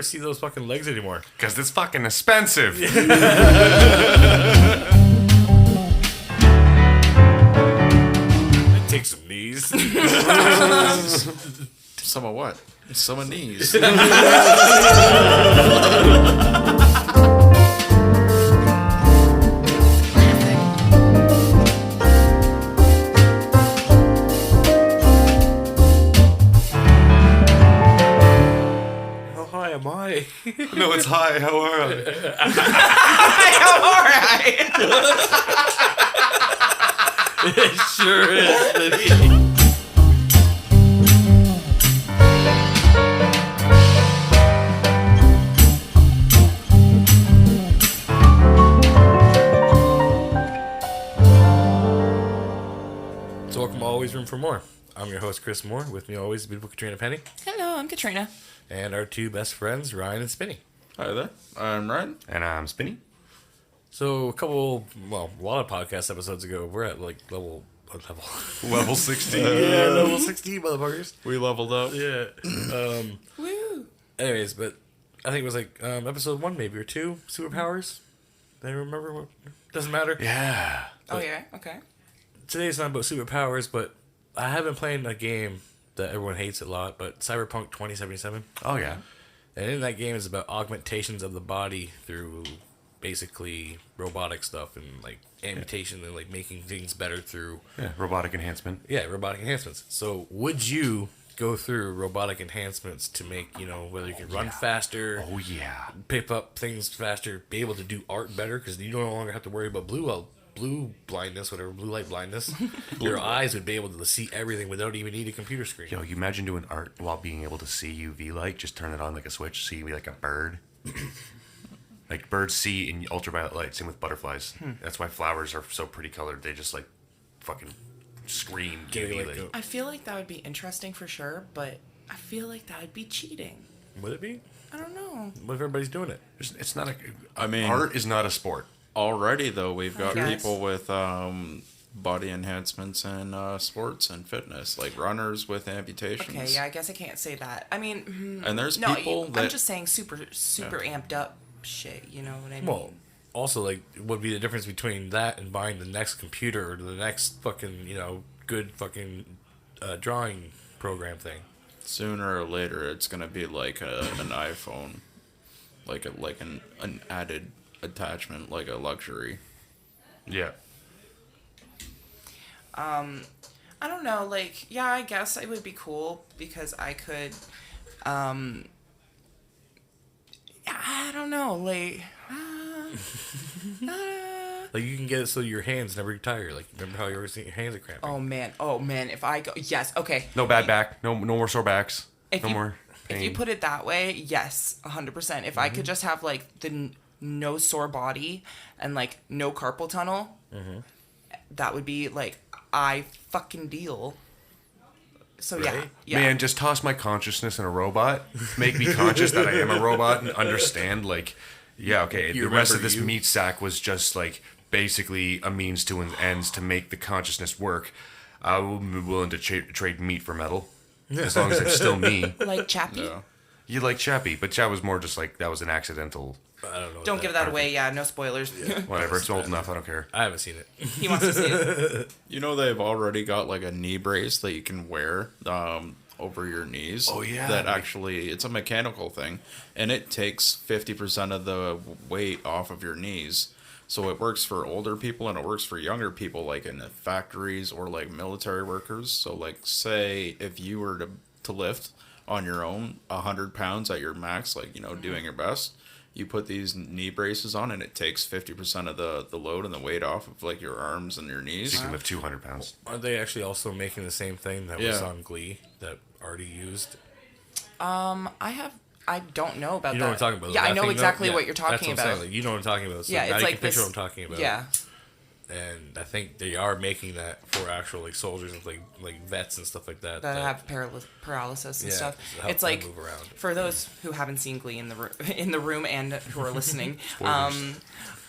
ever see those fucking legs anymore. Because it's fucking expensive. Take some knees. Some of what? Some of knees. How high am I? No, it's hi. How are I? It sure is. So welcome to Always Room for More. I'm your host, Chris Moore. With me always, the beautiful Trina Penny. Hello, I'm Katrina. And our two best friends, Ryan and Spinny. Hi there. I'm Ryan. And I'm Spinny. So a lot of podcast episodes ago, we're at like level 16. Yeah, level 16, motherfuckers. We leveled up. Yeah. Woo! Anyways, but I think it was like episode 1 maybe or 2, superpowers. I remember what. Doesn't matter. Yeah. Oh yeah, okay. Today's not about superpowers, but I have been playing a game that everyone hates a lot, but CyberPunk 2077. Oh, yeah. And in that game is about augmentations of the body through basically robotic stuff and like amputation and like making things better through Robotic enhancement. robotic enhancements. So would you go through robotic enhancements to make, whether you can run faster, Oh, yeah. pick up things faster, be able to do art better, because you no longer have to worry about blue blindness, whatever, blue light blindness. Your eyes would be able to see everything without even needing a computer screen. Yo, you imagine doing art while being able to see UV light? Just turn it on like a switch, so you be like a bird. Like birds see in ultraviolet light, same with butterflies. That's why flowers are so pretty colored. They just like fucking scream UV light. I feel like that would be interesting for sure, but I feel like that would be cheating. Would it be? I don't know. What if everybody's doing it? It's not a. I mean, art is not a sport. already though we've got Yes. people with body enhancements and sports and fitness, like runners with amputations. Okay, yeah, I guess I can't say that. I mean, And there's no, people I'm that just saying super amped up shit. You know what I mean? Well, also, like, what would be the difference between that and buying the next computer or the next fucking, good fucking drawing program thing? sooner or later it's gonna be like an iPhone, like an added attachment, like a luxury. Yeah. I don't know, like, yeah, I guess it would be cool because I could, I don't know, like, Like, you can get it so your hands never retire. Like, remember how you always think your hands are cramping? oh man, if I go, yes, okay. No bad back. No more sore backs. If No you, more if pain. you put it that way, yes, 100%. If I could just have, like, the no sore body and, like, no carpal tunnel, that would be, like, I fucking deal. So, Right? yeah. Man, just toss my consciousness in a robot. Make me conscious that I am a robot and understand, like, yeah, okay, You the rest of remember this you. meat sack was just, like, basically a means to an ends to make the consciousness work. I will be willing to trade meat for metal. As long as it's still me. Like Chappie? Yeah. You like Chappie, but Chap was more just like, that was an accidental, I don't know. Don't give that away. Yeah, no spoilers. whatever. It's old enough, I don't care. I haven't seen it. He wants to see it. You know they've already got like a knee brace that you can wear over your knees. Oh, yeah. That actually, it's a mechanical thing, and it takes 50% of the weight off of your knees. So it works for older people and it works for younger people, like in the factories or like military workers. So like, say if you were to lift on your own 100 pounds at your max, like, doing your best, you put these knee braces on and it takes 50% of the load and the weight off of like your arms and your knees. You can lift 200 pounds. Aren't they actually also making the same thing that was Yeah. on Glee that already used? I don't know about that. You know what I'm talking about? Yeah, I That know thing, exactly yeah, what you're talking that's what I'm about. saying. Like, you know what I'm talking about. So Yeah, now it's you like can picture this- what I'm talking about. Yeah. And I think they are making that for actual like soldiers and like vets and stuff like that. That have paralysis and Yeah, stuff. to help It's them like move around. for those who haven't seen Glee in the room and who are listening.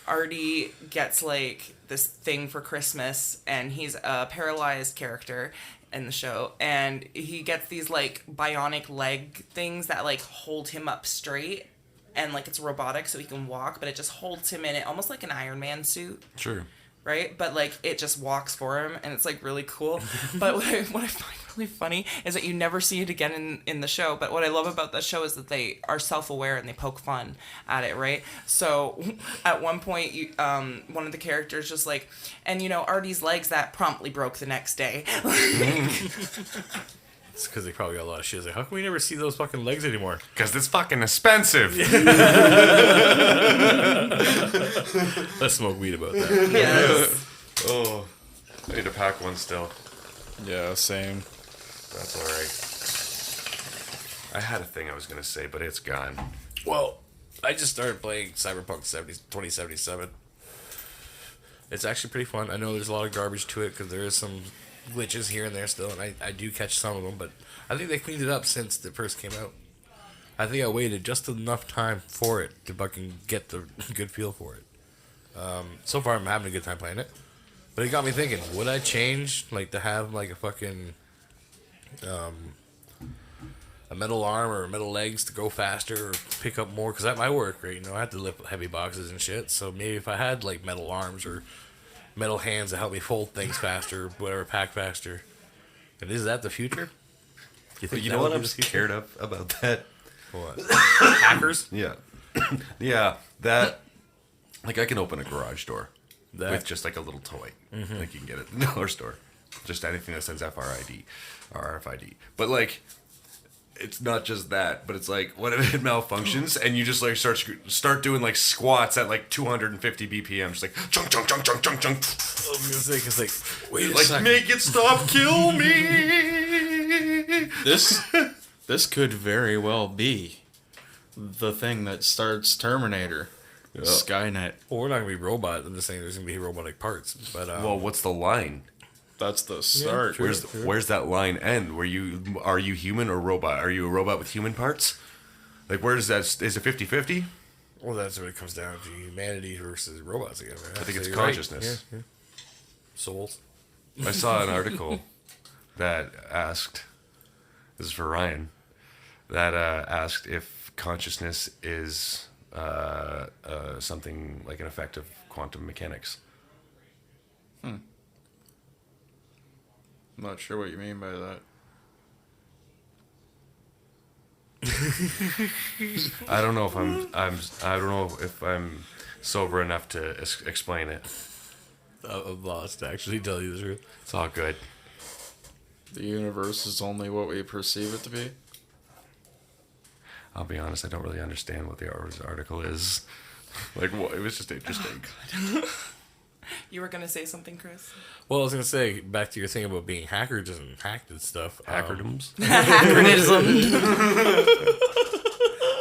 Artie gets like this thing for Christmas, and he's a paralyzed character in the show, and he gets these like bionic leg things that like hold him up straight, and like it's robotic so he can walk, but it just holds him in it almost like an Iron Man suit. Sure. Right? But like it just walks for him, and it's like really cool. But what I find really funny is that you never see it again in the show. But what I love about the show is that they are self-aware and they poke fun at it, right? So at one point, one of the characters just like, and Artie's legs that promptly broke the next day. It's because they probably got a lot of shit. It's like, how come we never see those fucking legs anymore? Because it's fucking expensive. Let's smoke weed about that. Yes. Oh, I need to pack one still. Yeah, same. That's all right. I had a thing I was gonna say, but it's gone. Well, I just started playing CyberPunk 2077. It's actually pretty fun. I know there's a lot of garbage to it because there is some glitches here and there still, and I do catch some of them, but I think they cleaned it up since it first came out. I think I waited just enough time for it to fucking get the good feel for it. So far, I'm having a good time playing it, but it got me thinking: would I change, like, to have like a fucking a metal arm or metal legs to go faster or pick up more? Because at my work, right, I have to lift heavy boxes and shit. So maybe if I had like metal arms or metal hands to help me fold things faster, whatever, pack faster. And is that the future? You know what I'm scared of about that? What? Hackers? Yeah. Yeah, that, like, I can open a garage door That. with just, like, a little toy. Like, you can get it at the dollar store. Just anything that sends FRID or RFID. But, like, it's not just that, but it's like, what if it malfunctions and you just, like, start doing, like, squats at, like, 250 BPM, just like, chunk, chunk, chunk, chunk, chunk, chunk. I was gonna say, cause like, wait a Like, second. make it stop, kill me! This could very well be the thing that starts Terminator. Yeah. Skynet. Well, we're not gonna be robot. I'm just saying there's gonna be robotic parts. But Well, what's the line? That's the start. true. Where's that line end? Are you human or robot? Are you a robot with human parts? Like, where does that, is it 50-50? well, that's what it comes down to: humanity versus robots again. Right? I think it's you're right. consciousness. Yeah. Souls. I saw an article that asked, this is for Ryan, that asked if consciousness is something like an effect of quantum mechanics. I'm not sure what you mean by that. I don't know if I don't know if I'm sober enough to explain it. I'm lost to actually tell you the truth. It's all good. The universe is only what we perceive it to be. I'll be honest, I don't really understand what the article is. Like, what? It was just interesting. You were gonna say something, Chris? Well, I was gonna say back to your thing about being hackers and hacked and stuff. Acronyms?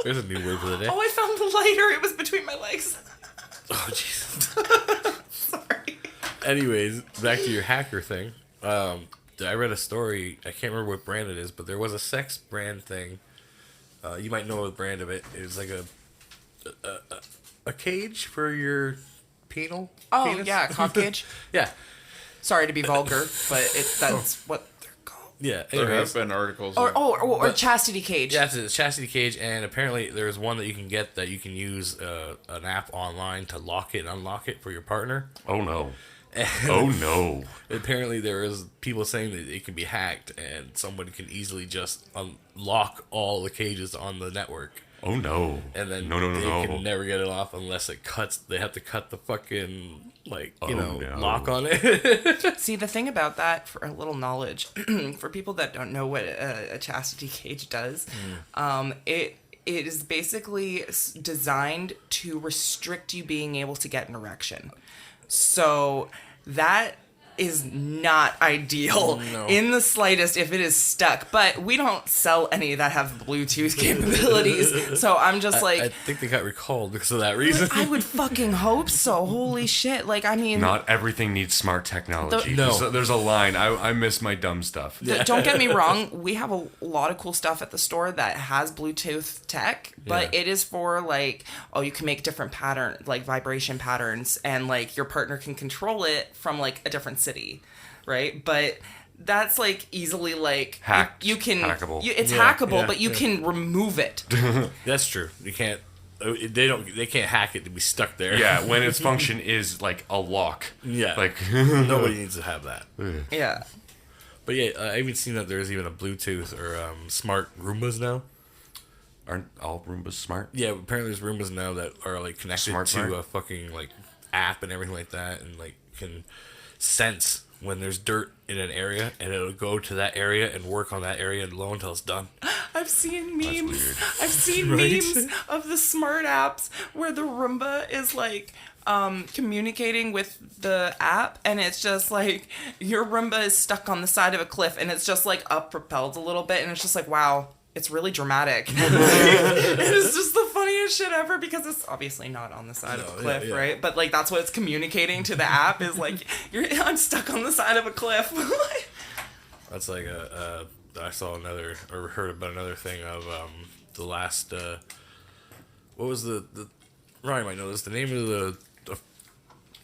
There's a new word for the day. Oh, I found the lighter. It was between my legs. Oh, Jesus. Sorry. Anyways, back to your hacker thing. I read a story. I can't remember what brand it is, but there was a sex brand thing. You might know the brand of it. It was like a cage for your penal. Oh, penis? yeah, cock cage. Yeah, Sorry to be vulgar, but that's what they're called. yeah. There have Anyways, been articles. Or chastity cage. yeah, it's a chastity cage, and apparently there's one that you can get that you can use an app online to lock it and unlock it for your partner. Oh, no. Oh, no. Apparently there is people saying that it can be hacked and someone can easily just unlock all the cages on the network. Oh, no. And then No. they can never get it off unless it cuts. They have to cut the fucking, no. lock on it. See, the thing about that, for a little knowledge, for people that don't know what a chastity cage does, it is basically designed to restrict you being able to get an erection. So that is not ideal in the slightest if it is stuck. But we don't sell any that have Bluetooth capabilities, so I'm just like, I think they got recalled because of that reason. I would fucking hope so. Holy shit! Like, I mean, Not everything needs smart technology. No. There's a line. I miss my dumb stuff. Don't get me wrong, we have a lot of cool stuff at the store that has Bluetooth tech, but it is for like, oh, you can make different like vibration patterns, and like your partner can control it from like a different city, right? But that's like easily like Hacked. you can Hackable. it's hackable, but you can remove it. That's true. You can't. They can't hack it to be stuck there. Yeah, when its function is like a lock. Yeah. Like Nobody needs to have that. Yeah. But yeah, I even seen that there's even a Bluetooth or smart Roombas now. Aren't all Roombas smart? Yeah, apparently there's Roombas now that are like connected Smart. to a fucking like app and everything like that, and like can sense when there's dirt in an area, and it'll go to that area and work on that area alone until it's done. I've seen memes. weird. I've seen memes of the smart apps where the Roomba is like communicating with the app, and it's just like your Roomba is stuck on the side of a cliff, and it's just like up propelled a little bit, and it's just like, wow, it's really dramatic. It's just the funniest shit ever because it's obviously not on the side of a cliff, right? But like that's what it's communicating to the app is like, I'm stuck on the side of a cliff. That's like I saw another or heard about another thing of the last what was the Ryan might know this, the name of the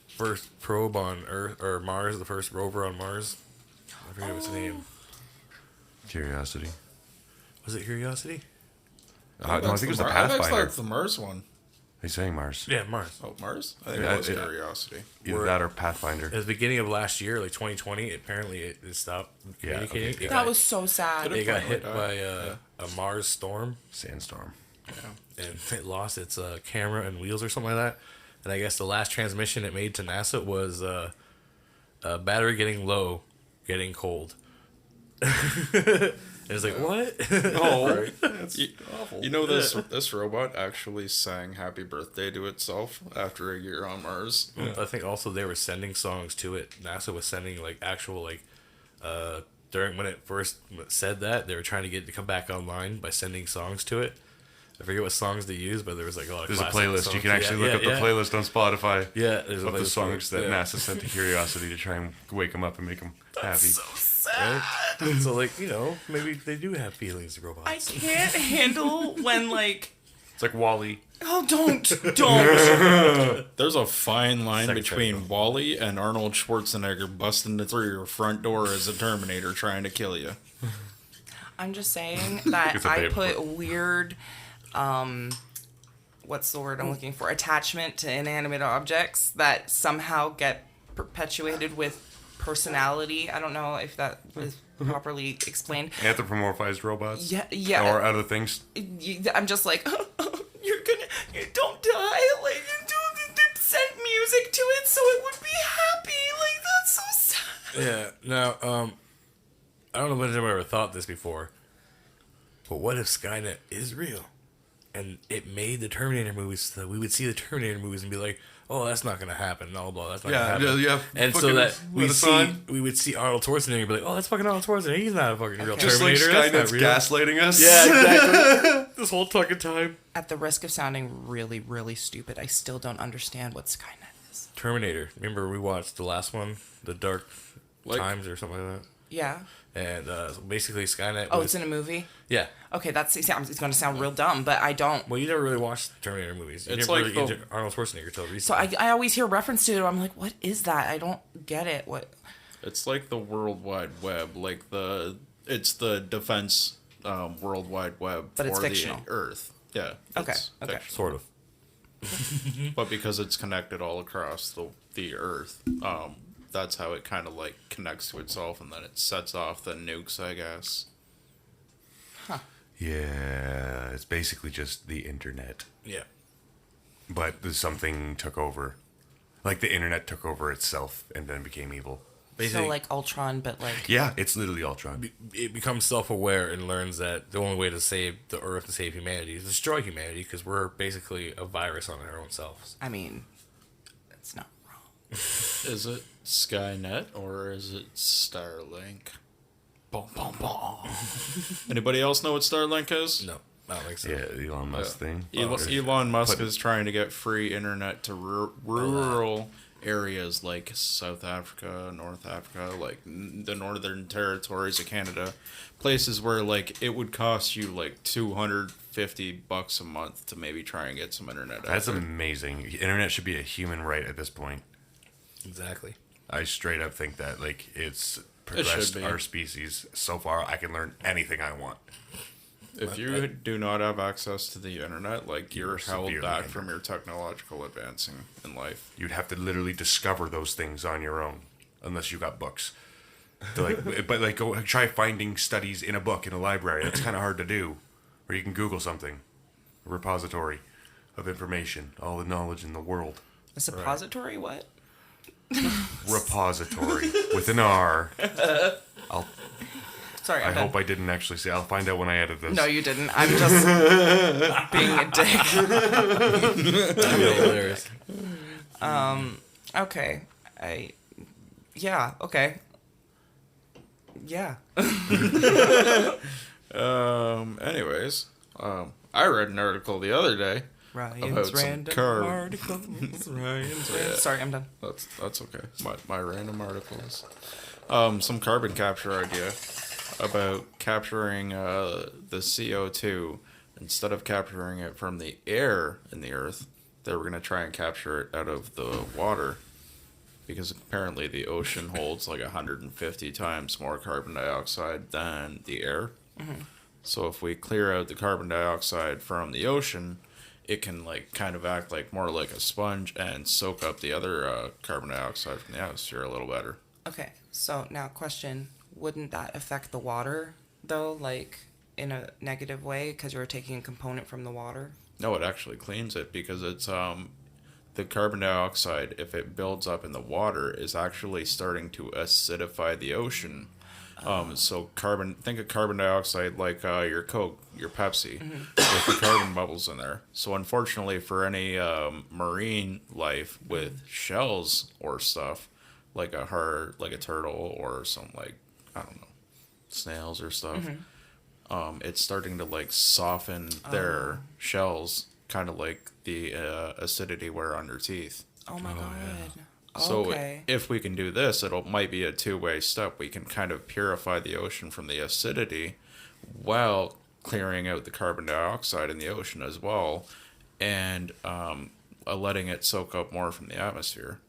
first probe on Earth or Mars, the first rover on Mars. I forget what's the name. Curiosity. Was it Curiosity? No, I think it was the That's Pathfinder. like the Mars one. He's saying Mars. Yeah, Mars. Oh, Mars? I think Yeah, it was yeah. Curiosity. Either that or Pathfinder. At the beginning of last year, like 2020, apparently it stopped communicating. okay. That was so sad. It got finally hit by a Mars storm, Sandstorm. and it lost its camera and wheels or something like that. And I guess the last transmission it made to NASA was battery getting low, getting cold. And it's like, what? Oh, You know, this robot actually sang Happy Birthday to itself after a year on Mars. I think also they were sending songs to it. NASA was sending like actual like during when it first said that they were trying to get it to come back online by sending songs to it. I forget what songs they used, but there was like a lot of there's a classic playlist. songs. You can actually look up the playlist on Spotify. Yeah, there's a of the playlist songs for it. that NASA sent to Curiosity to try and wake them up and make them happy. So sad. Right? So like, you know, maybe they do have feelings, robots. I can't handle when like, It's like Wall-E. oh, don't. There's a fine line Second between techno. Wall-E and Arnold Schwarzenegger busting through your front door as a Terminator trying to kill you. I'm just saying that It's a I bait put put. weird, what's the word I'm looking for? Attachment to inanimate objects that somehow get perpetuated with personality. I don't know if that is properly explained. Anthropomorphized robots. Yeah. Or other things. I'm just like, you don't die. Like, you send music to it so it would be happy. Like, that's so sad. Yeah. Now, I don't know if anyone ever thought this before, but what if Skynet is real, and it made the Terminator movies so that we would see the Terminator movies and be like, "Oh, that's not gonna happen." Blah blah. That's not gonna happen. yeah. And so Fucking that let we would see Arnold Schwarzenegger and be like, "Oh, that's fucking Arnold Schwarzenegger. He's not a fucking real Just like Terminator. That's Skynet's not real." gaslighting us. Yeah, exactly. This whole fucking time. At the risk of sounding really, really stupid, I still don't understand what Skynet is. Terminator. Remember we watched the last one, The Dark Like- Times or something like that. Yeah. And basically Skynet. Oh, was, it's in a movie? yeah. Okay, it's going to sound real dumb, but I don't. Well, you never really watched Terminator movies. You It's never like really the- into Arnold Schwarzenegger till recently. So I always hear reference to it. I'm like, what is that? I don't get it. What? It's like the World Wide Web, like it's the defense World Wide Web But for it's fictional. the Earth. Yeah. Okay, it's okay. fictional. Sort of. But because it's connected all across the Earth, that's how it kind of like connects to itself, and then it sets off the nukes, I guess. Yeah, it's basically just the internet. Yeah. But something took over. Like the internet took over itself and then became evil. Basically, So like Ultron, but like Yeah, it's literally Ultron. it becomes self-aware and learns that the only way to save the Earth and save humanity is destroy humanity because we're basically a virus on our own selves. I mean, it's not wrong. Is it? Skynet or is it Starlink? Boom, boom, boom. Anybody else know what Starlink is? No, I don't think so. Yeah, Elon Musk thing. Elon Musk is trying to get free internet to rural areas like South Africa, North Africa, like the Northern Territories of Canada, places where like it would cost you like $250 a month to maybe try and get some internet. That's amazing. Internet should be a human right at this point. Exactly. I straight up think that like it's should progressed be. our species so far. I can learn anything I want. If you do not have access to the internet, like you're held severely back hindered. from your technological advancing in life. You'd have to literally discover those things on your own, unless you got books. To like, but like, go try finding studies in a book in a library. That's kind of hard to do. Or you can Google something, a repository of information, all the knowledge in the world. A suppository? What? Repository with an R. Sorry, I I'm done. hope I didn't actually say. I'll find out when I edit this. No, you didn't. I'm just being a dick. Hilarious. Okay. Yeah, okay. Yeah. Anyways, I read an article the other day. Ryan's About some random carb. articles. Ryan's random. Sorry, I'm done. That's okay. My random articles. Some carbon capture idea about capturing the CO2 instead of capturing it from the air in the earth. They were gonna try and capture it out of the water because apparently the ocean holds like 150 times more carbon dioxide than the air. Mm-hmm. So if we clear out the carbon dioxide from the ocean, it can like kind of act like more like a sponge and soak up the other carbon dioxide from the atmosphere a little better. Okay, so now question. Wouldn't that affect the water, though, like, in a negative way, because you're taking a component from the water? No, it actually cleans it because it's the carbon dioxide, if it builds up in the water, is actually starting to acidify the ocean. So think of carbon dioxide like your Coke, your Pepsi, with the carbon bubbles in there. So unfortunately for any marine life with shells or stuff, like a turtle or some like, I don't know, snails or stuff, it's starting to like soften their shells, kind of like the acidity wear on your teeth. Oh my god. So Okay. if we can do this, might be a two-way step. We can kind of purify the ocean from the acidity while clearing out the carbon dioxide in the ocean as well, and letting it soak up more from the atmosphere.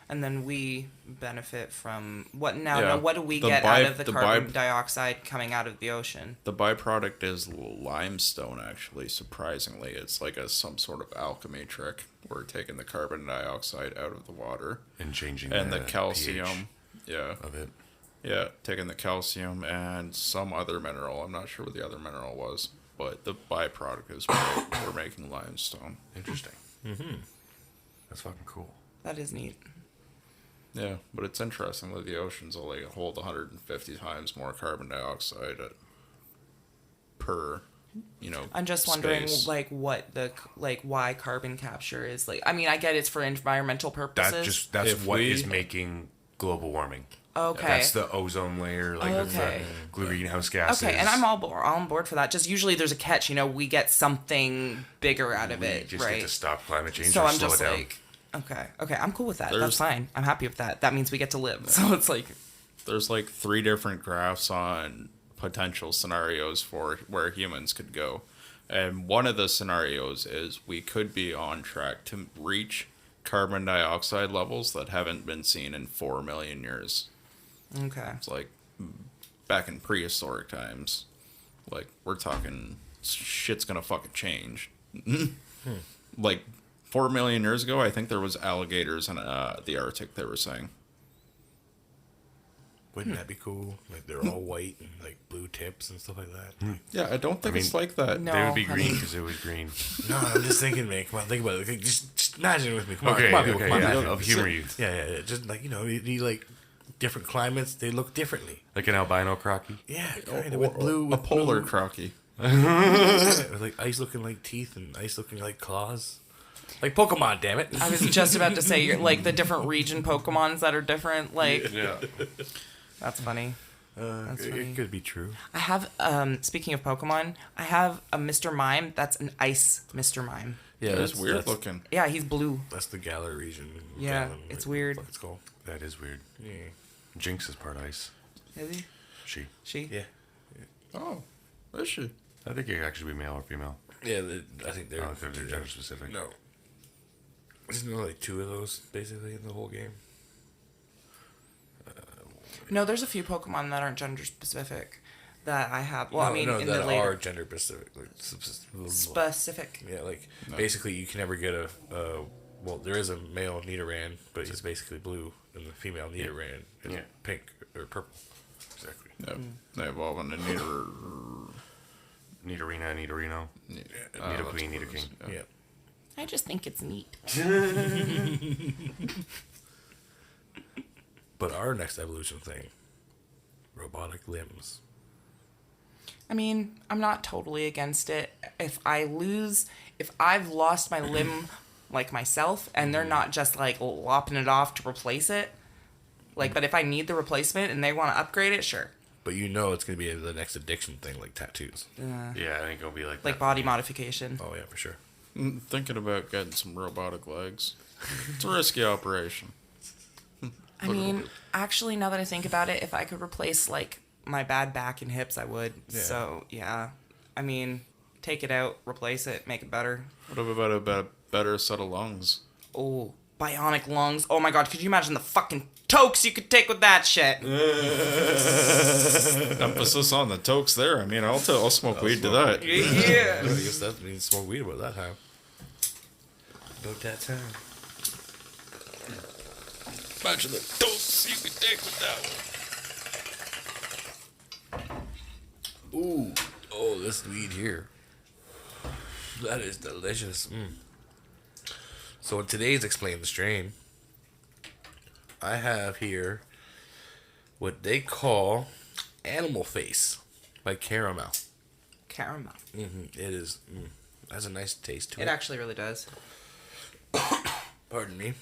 And then we benefit from what now? Yeah, Now, what do we the get bi- out of the the carbon bi- dioxide coming out of the ocean? The byproduct is limestone, actually, surprisingly. It's like some sort of alchemy trick. We're taking the carbon dioxide out of the water. And changing And the pH calcium. Yeah. of it. Yeah, taking the calcium and some other mineral. I'm not sure what the other mineral was. But the byproduct is we're making limestone. Interesting. That's fucking cool. That is neat. Yeah, but it's interesting that the oceans only hold 150 times more carbon dioxide per, I'm just wondering, space. like, why carbon capture is like. I mean, I get it's for environmental purposes. That's If what we- is making global warming. Okay. That's the ozone layer, like that's Okay. the greenhouse gases. Okay, and I'm all on board for that. Just usually there's a catch. We get something bigger out of We it, just right? get to stop climate change So or I'm slow just it down. like, okay, I'm cool with that. That's There's- fine. I'm happy with that. That means we get to live. So it's like, There's like 3 different graphs on potential scenarios for where humans could go. And one of the scenarios is we could be on track to reach carbon dioxide levels that haven't been seen in 4 million years. okay. It's like back in prehistoric times. Like, we're talking shit's gonna fucking change. Like, 4 million years ago, I think there was alligators in the Arctic, they were saying. Wouldn't that be cool? Like they're all white and like blue tips and stuff like that. Yeah, I don't think I mean, it's like that. No. They would be honey. green because it was green. No, I'm just thinking, man. Come on, think about it. Okay, just imagine it with me. Come on, Okay, come on, people, okay, come on. yeah, imagine. I'll humor you. Yeah. Just like you need like different climates. They look differently. Like an albino crocky. Yeah, kind of with blue, A with polar blue. crocky. Yeah, with like ice looking like teeth and ice looking like claws. Like Pokemon, damn it. I was just about to say, you're, like, the different region Pokemons that are different. Like, Yeah. that's funny. That's funny. It could be true. I have, speaking of Pokemon, I have a Mr. Mime that's an ice Mr. Mime. Yeah, That's weird looking. Yeah, he's blue. That's the Galar region. Yeah, Galar, it's weird. What it's called. That is weird. Yeah. Jinx is part ice. Is he? She. Yeah. Oh, is she? I think it could actually be male or female. Yeah, I think they're... I don't know if they're gender specific. No. Isn't there like 2 of those, basically, in the whole game? No, there's a few Pokemon that aren't gender specific that I have. Well, I mean, in that the later... are gender specific. Like, Specific. Yeah, like, basically you can never get a... well, there is a male Nidoran, but he's basically blue, and the female Nidoran is pink or purple. Exactly. Yep. They evolve into Nidoran. Nidorina, Nidorino. Nidoqueen, Nidoking. Yeah. I just think it's neat. But our next evolution thing, robotic limbs. I mean, I'm not totally against it. If I've lost my limb, like myself, and they're not just like lopping it off to replace it, like, but if I need the replacement and they want to upgrade it, sure. But you know it's going to be the next addiction thing, like tattoos. Yeah, I think it'll be like Like that. body modification. Oh, yeah, for sure. Thinking about getting some robotic legs. It's a risky operation. I mean, actually, now that I think about it, if I could replace, like, my bad back and hips, I would. Yeah. So, yeah. I mean, take it out, replace it, make it better. What about a better set of lungs? Oh, bionic lungs. Oh my god, could you imagine the fucking tokes you could take with that shit? Emphasis on the tokes there. I mean, I'll smoke weed to that. Yeah. I guess that means smoke weed about that time. About that time. Imagine the dose you could take with that one. Ooh. Oh, this weed here. That is delicious. So in today's Explain the Strain, I have here what they call Animal Face by Caramel. Caramel. It is. Has a nice taste to it. It actually really does. Pardon me.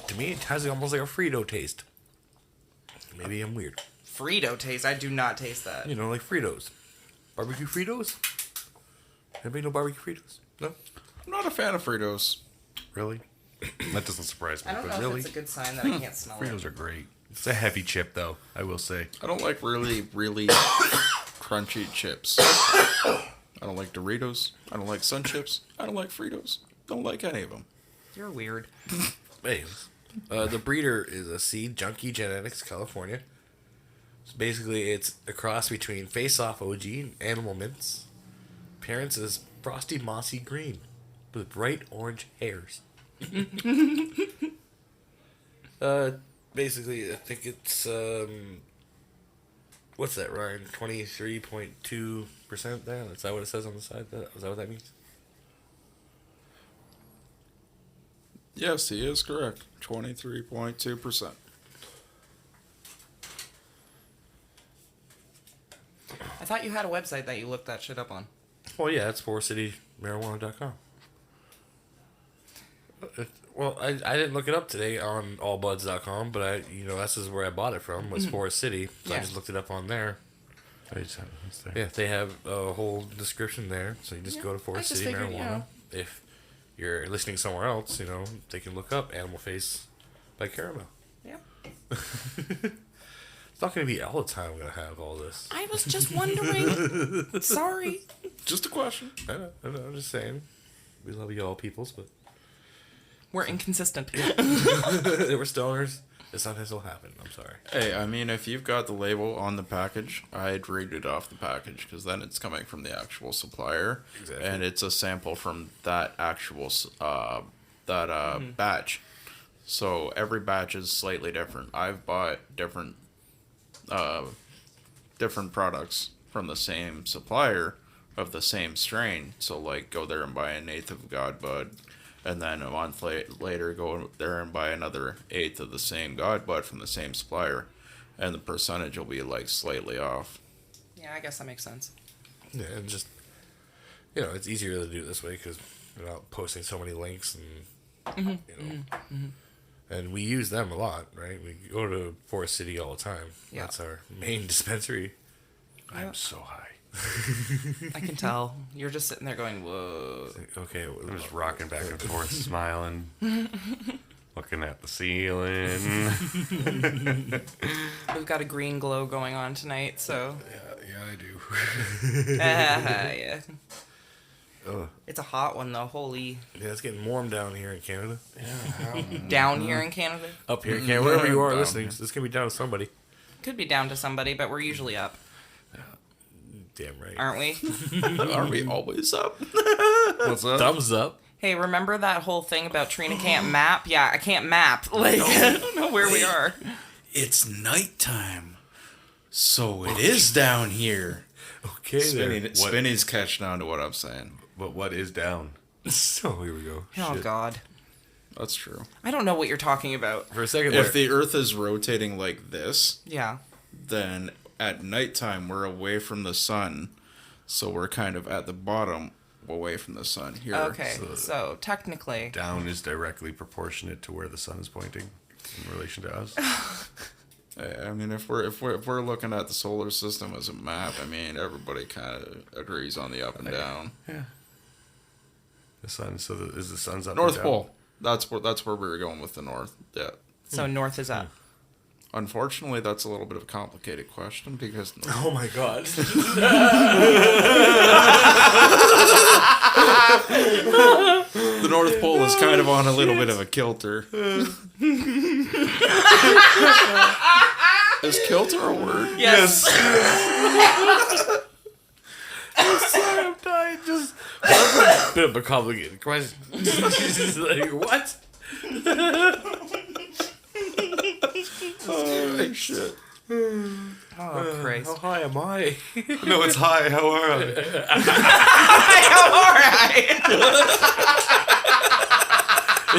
To me, it has almost like a Frito taste. Maybe I'm weird. Frito taste. I do not taste that. You know, like Fritos. Barbecue Fritos? Anybody know barbecue Fritos? No? I'm not a fan of Fritos. Really? That doesn't surprise me. I don't but know really, if it's a good sign that I can't smell Fritos it. are great. It's a heavy chip, though. I will say. I don't like really, really crunchy chips. I don't like Doritos. I don't like Sun Chips. I don't like Fritos. Don't like any of them. You're weird. Anyways, the breeder is a Seed Junkie Genetics, California. So basically, it's a cross between Face Off OG and Animal Mints. Appearance is frosty, mossy green with bright orange hairs. Basically, I think it's what's that, Ryan? 23.2% there. Is that what it says on the side? Is that what that means? Yes, he is correct. 23.2%. I thought you had a website that you looked that shit up on. Well, yeah, it's forestcitymarijuana.com. Well, I didn't look it up today on allbuds.com, but that's where I bought it from, was Forest City. So I Yeah. just looked it up on there. It's there. Yeah, they have a whole description there. So you just go to Forest I just City figured, Marijuana. If you're listening somewhere else, they can look up Animal Face by Caramel. Yeah. It's not going to be all the time we're going to have all this. I was just wondering. Sorry. Just a question. I know, I'm just saying. We love you all peoples, but We're inconsistent. they were stoners. This sometimes will happen. I'm sorry. Hey, I mean, if you've got the label on the package, I'd read it off the package because then it's coming from the actual supplier, Exactly. and it's a sample from that actual batch. So every batch is slightly different. I've bought different products from the same supplier of the same strain. So like, go there and buy an eighth of Godbud. And then a month later, go there and buy another eighth of the same Godbud from the same supplier. And the percentage will be, like, slightly off. Yeah, I guess that makes sense. Yeah, and just, it's easier to do it this way because They're not posting so many links and and we use them a lot, right? We go to Forest City all the time. Yeah. That's our main dispensary. I'm so high. I can tell. You're just sitting there going, whoa. Okay, I'm just rocking back and forth, smiling, looking at the ceiling. We've got a green glow going on tonight, so. yeah, I do. Yeah. Ugh. It's a hot one, though. Holy. Yeah, it's getting warm down here in Canada. Down here in Canada? Up here in Canada, wherever you are Down listening, here. this can be down to somebody. Could be down to somebody, but we're usually up, Damn right. aren't we? Are we always up? What's up? Thumbs up. Hey, remember that whole thing about Trina can't map? Yeah, I can't map. Like, I don't know where we are. It's nighttime, so it is down here. Okay, Spinny's catching on to what I'm saying. But what is down? So here we go. Oh, Shit. God. That's true. I don't know what you're talking about. For a second If there, the Earth is rotating like this, Yeah. then at nighttime we're away from the sun, so we're kind of at the bottom, away from the sun here. Okay, so technically. Down is directly proportionate to where the sun is pointing in relation to us. I mean, if we're looking at the solar system as a map, I mean, everybody kind of agrees on the up and down. Yeah. The sun. Is the sun's up North and down? Pole. That's where we were going with the north. Yeah. So north is up. Unfortunately, that's a little bit of a complicated question because oh my god. the North Pole is kind of on a little bit of a kilter. Is kilter a word? Yes. I'm dying. Just that's a bit of a complicated question. Just like, what? Oh, shit. Oh, Christ. How high am I? No, it's high. How are I? All right.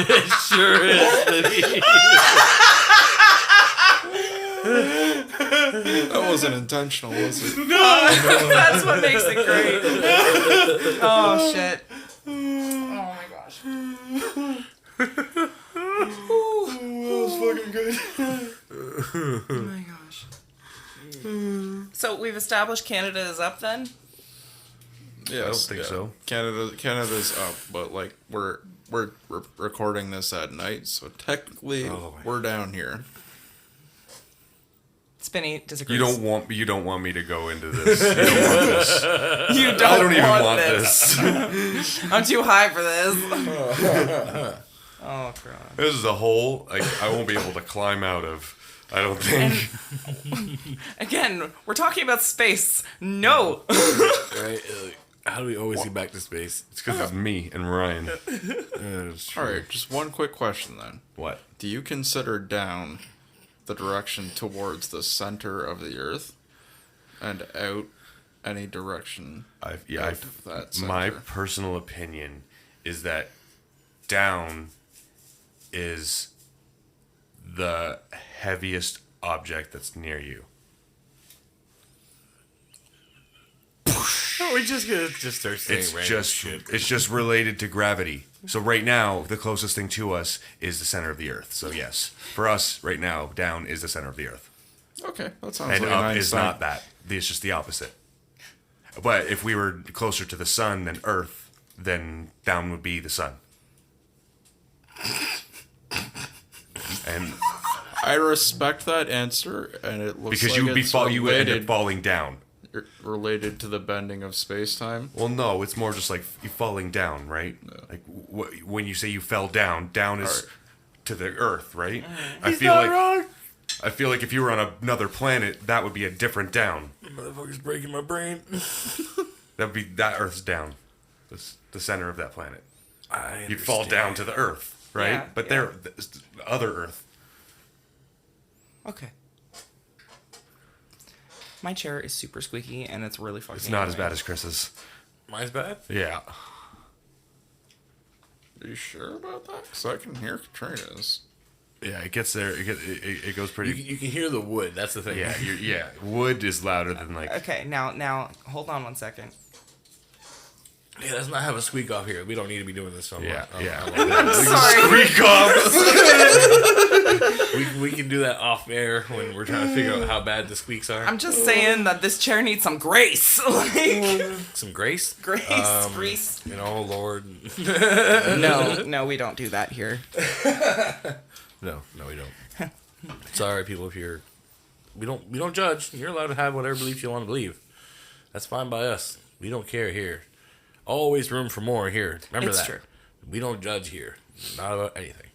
It sure is. That wasn't intentional, was it? That's what makes it great. Oh, shit. Oh, my gosh. That was fucking good. Oh, my gosh. So we've established Canada is up then? Yes, I don't think so. Canada's up, but like we're recording this at night, so technically we're down here. Spinny disagrees. You don't want me to go into this. You don't want this. You don't I don't even want want this. this. I'm too high for this. Oh, God. This is a hole I won't be able to climb out of. I don't think. Again, we're talking about space. No. Right? How do we always get back to space? It's because it's me and Ryan. All right, just one quick question then. What? Do you consider down the direction towards the center of the Earth, and out any direction? Out of that center? My personal opinion is that down is the heaviest object that's near you. No, we're just gonna start saying It's random just shit. it's just related to gravity. So right now, the closest thing to us is the center of the Earth. So yes, for us right now, down is the center of the Earth, Okay, that sounds and like up an is Einstein. not that. It's just the opposite. But if we were closer to the sun than Earth, then down would be the sun. And I respect that answer, and it looks because like you would be it's you would end up related, falling down. related to the bending of space-time. Well, no, it's more just like you falling down, right? Like when you say you fell down, down is to the Earth, right? I feel like wrong. I feel like if you were on another planet, that would be a different down. Motherfucker's breaking my brain. That would be that Earth's down, the center of that planet. I You'd fall down to the Earth, right? Yeah, but yeah. there, the other Earth. Okay. My chair is super squeaky, and it's really fucking. It's not as bad annoying. as Chris's. Mine's bad. Yeah. Are you sure about that? Because I can hear Trina's. Yeah, it gets there. It goes pretty. You can hear the wood. That's the thing. Yeah. Wood is louder than like. Okay, now, hold on one second. Yeah, let's not have a squeak off here. We don't need to be doing this. So Yeah, yeah. Sorry. Squeak off. We can do that off air when we're trying to figure out how bad the squeaks are. I'm just saying that this chair needs some grace. Like, Some grace? grease. You know, Lord. No, we don't do that here. No, we don't. Sorry, people, if you're... We don't judge. You're allowed to have whatever beliefs you want to believe. That's fine by us. We don't care here. Always room for more here. Remember It's that. true. We don't judge here. Not about anything.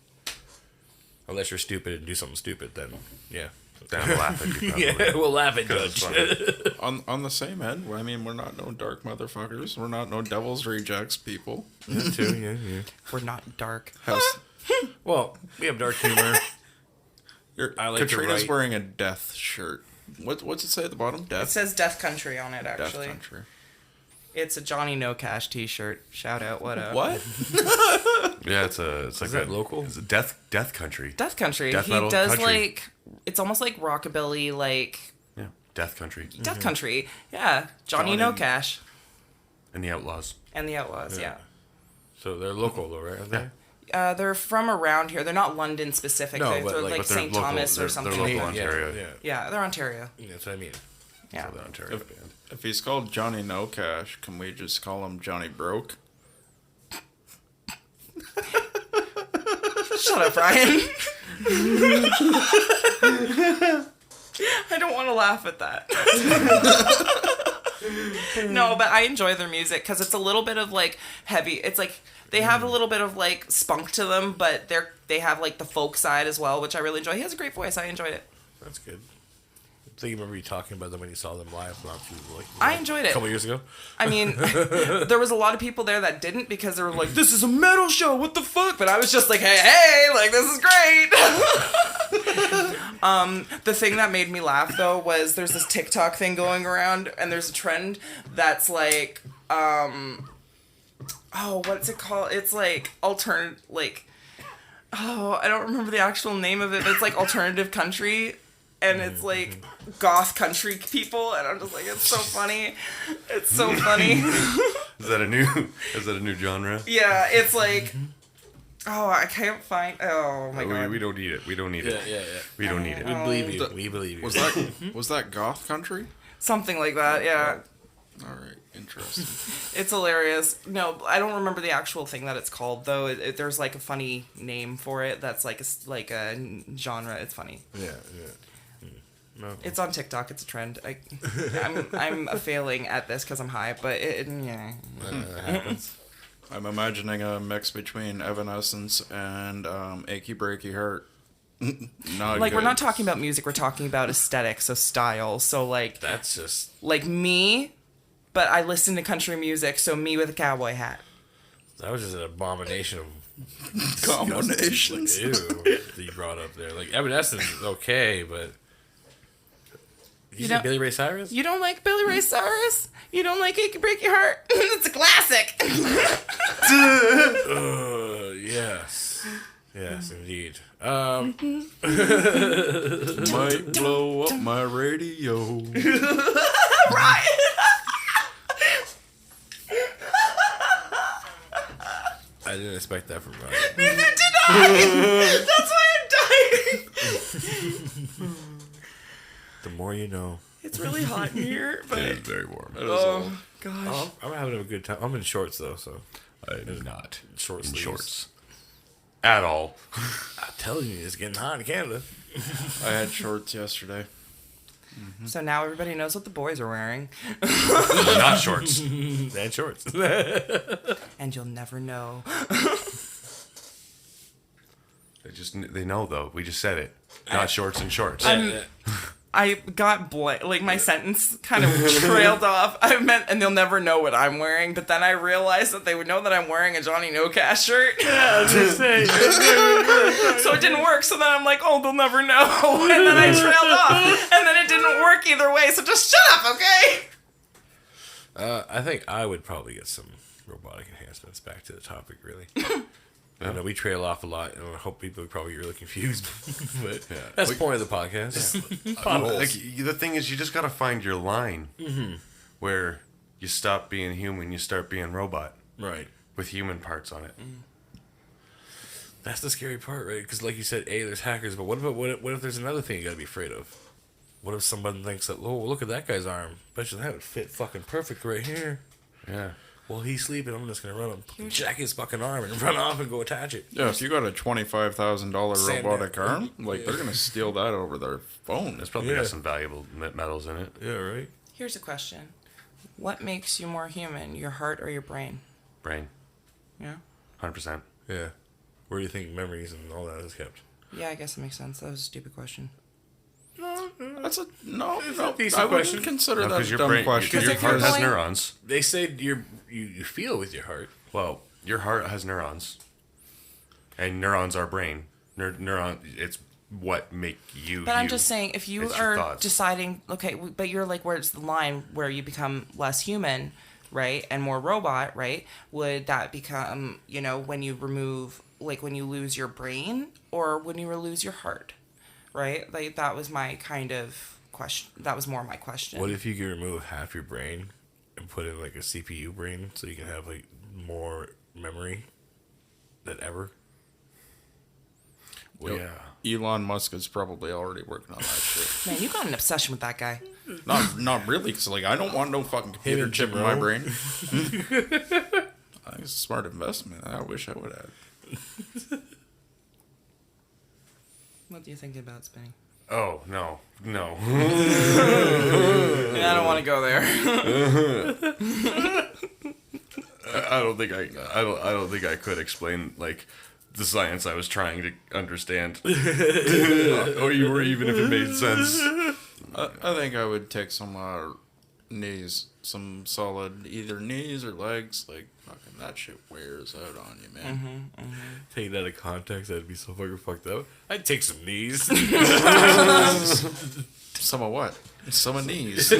Unless you're stupid and do something stupid, then yeah. Then I'm laughing. You probably. Yeah, we'll laugh at It's Judge. funny. On the same end, I mean, we're not no dark motherfuckers. We're not no devil's rejects people. That too, yeah. We're not dark. Well, we have dark humor. I like to Katrina's write. wearing a death shirt. What's it say at the bottom? It Death. says Death Country on it, Death actually. Country. It's a Johnny Nocash t-shirt. Shout out, what up? What? Yeah, it's like that local? It's a death country. Death Country. Death He metal does country. like, it's almost like rockabilly, like, Yeah, death country. Death Country. Yeah, Johnny Johnny- Nocash. And the Outlaws. And the Outlaws, yeah. So they're local, though, right? Aren't they? They're from around here. They're not London specific. No, they're but, like, like but they're St. local- Thomas they're or something. local Yeah, Ontario. Yeah, Yeah, they're Ontario. yeah. That's what I mean. Yeah. The Ontario band. If he's called Johnny No Cash, can we just call him Johnny Broke? Shut up, Ryan. I don't want to laugh at that. No, but I enjoy their music because it's a little bit of like heavy. It's like they have a little bit of like spunk to them, but they have like the folk side as well, which I really enjoy. He has a great voice. I enjoyed it. That's good. I think you remember you talking about them when you saw them live not too, like, I enjoyed a it. couple years ago. I mean, there was a lot of people there that didn't because they were like, "This is a metal show. What the fuck?" But I was just like, "Hey, like this is great." The thing that made me laugh though was there's this TikTok thing going around, and there's a trend that's like, what's it called? It's like I don't remember the actual name of it, but it's like alternative country. And it's like goth country people, and I'm just like, it's so funny. It's so funny. Is that a new genre? Yeah, it's like, I can't find. Oh my god. We don't need it. We don't need it. Yeah. We don't need it. We believe you. We believe you. Was that goth country? Something like that. Yeah, All right, interesting. it's hilarious. No, I don't remember the actual thing that it's called though. There's like a funny name for it. That's like a genre. It's funny. Yeah. No. It's on TikTok. It's a trend. I'm failing at this because I'm high, but yeah. Happens. I'm imagining a mix between Evanescence and Achy Breaky Heart. Not Like, good. we're not talking about music, we're talking about aesthetic, so style. So, like, That's just like me, but I listen to country music, so me with a cowboy hat. that was just an abomination of Combinations. Like, ew, that you brought up there. Like Evanescence is okay, but you say know- Billy Ray Cyrus? You don't like Billy Ray Cyrus? You don't like It Can Break Your Heart? It's a classic. Yes, indeed. Might blow up my radio. Right. I didn't expect that from Ryan. Neither did I. That's why I'm dying. The more you know. It's really hot in here, but It is very warm. oh gosh. Oh, I'm having a good time. I'm in shorts though, so I'm not short in sleeves. shorts at all. I'm telling you, it's getting hot in Canada. I had shorts yesterday. So now everybody knows what the boys are wearing, Not shorts. And shorts. and you'll never know. They know though. We just said it. Not shorts and shorts. I got like my sentence kind of trailed off. I meant, and they'll never know what I'm wearing. But then I realized that they would know that I'm wearing a Johnny Nocash shirt. So it didn't work. So then I'm like, oh, they'll never know. And then I trailed off, and then it didn't work either way. So just shut up, okay? I think I would probably get some robotic enhancements. Back to the topic, really. I know we trail off a lot, and I hope people are probably really confused. But that's the point of the podcast. Like, the thing is, you just gotta find your line where you stop being human, you start being robot Right. with human parts on it. That's the scary part, right? Because like you said, there's hackers, but what if there's another thing you gotta be afraid of? What if someone thinks that, oh, look at that guy's arm. Bet you that would fit fucking perfect right here. Yeah. Well, he's sleeping. I'm just gonna run him, jack his fucking arm, and run off and go attach it. Yeah, if you got a $25,000 Sand robotic man. arm, like they're gonna steal that over their phone. It's probably got some valuable metals in it. Yeah, right. Here's a question. What makes you more human, your heart or your brain? Brain. Yeah? 100%. Yeah. Where do you think memories and all that is kept? Yeah, I guess it makes sense. That was a stupid question. That's a no. decent I wouldn't question. consider No, that 'cause a your dumb brain, question. your if you're heart has going- neurons. They say you feel with your heart. Well, your heart has neurons, and neurons are brain. Neuron, it's what make you. But I'm you. just saying, if you It's your are thoughts. deciding, okay, but you're like, where's the line where you become less human, right, and more robot, right? Would that become, when you remove, like, when you lose your brain, or when you lose your heart, right? Like, that was my kind of question. That was more my question. What if you could remove half your brain and put in like a CPU brain so you can have like more memory than ever? Well, yeah. Elon Musk is probably already working on that shit. Man, you got an obsession with that guy. Not really, because like I don't want no fucking computer and chip Jim in my Rohn. brain. I think it's a smart investment. I wish I would have. What do you think about spinning? Oh no. Yeah, I don't want to go there. I don't think I don't think I could explain like the science I was trying to understand, or even if it made sense. I think I would take some knees, some solid either knees or legs. Like fucking that shit wears out on you, man. Take that out of context, that'd be so fucking fucked up. I'd take some knees. Some of what? Some of knees.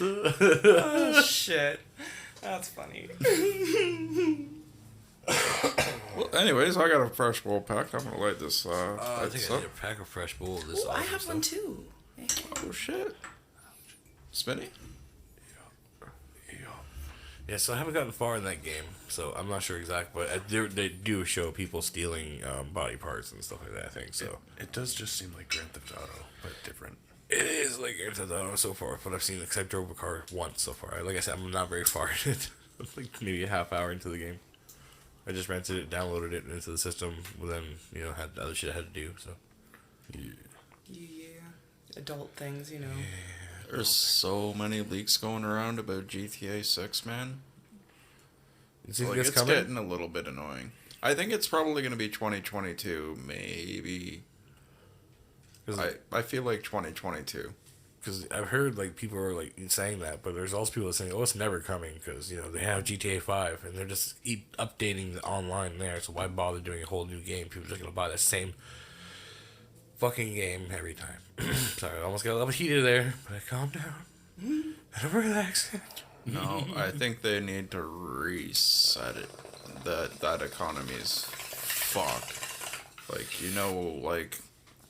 Oh, shit. That's funny. Well, anyways, I got a fresh bowl pack. I'm gonna light this. I Light think this I up. need a pack of fresh bowl of this. I awesome have stuff. one too. Oh shit! Spinny. Yeah, so I haven't gotten far in that game, so I'm not sure exactly, but they do show people stealing body parts and stuff like that, I think, so. It does just seem like Grand Theft Auto, but different. It is like Grand Theft Auto so far, but I've seen, because I drove a car once so far. Like I said, I'm not very far in it. Like maybe a half hour into the game. I just rented it, downloaded it into the system, but then, had other shit I had to do, so. Yeah. Adult things, There's so many leaks going around about GTA 6, man. You think Like, that's it's coming? getting a little bit annoying. I think it's probably going to be 2022, maybe. I feel like 2022. Because I've heard like people are like saying that, but there's also people saying, "Oh, it's never coming," because they have GTA 5 and they're just updating the online there. So why bother doing a whole new game? People are just gonna buy the same fucking game every time. Sorry, I almost got a little bit heated there, but I calmed down and I'm relaxing. No, I think they need to reset it. That economy's fucked. Like, like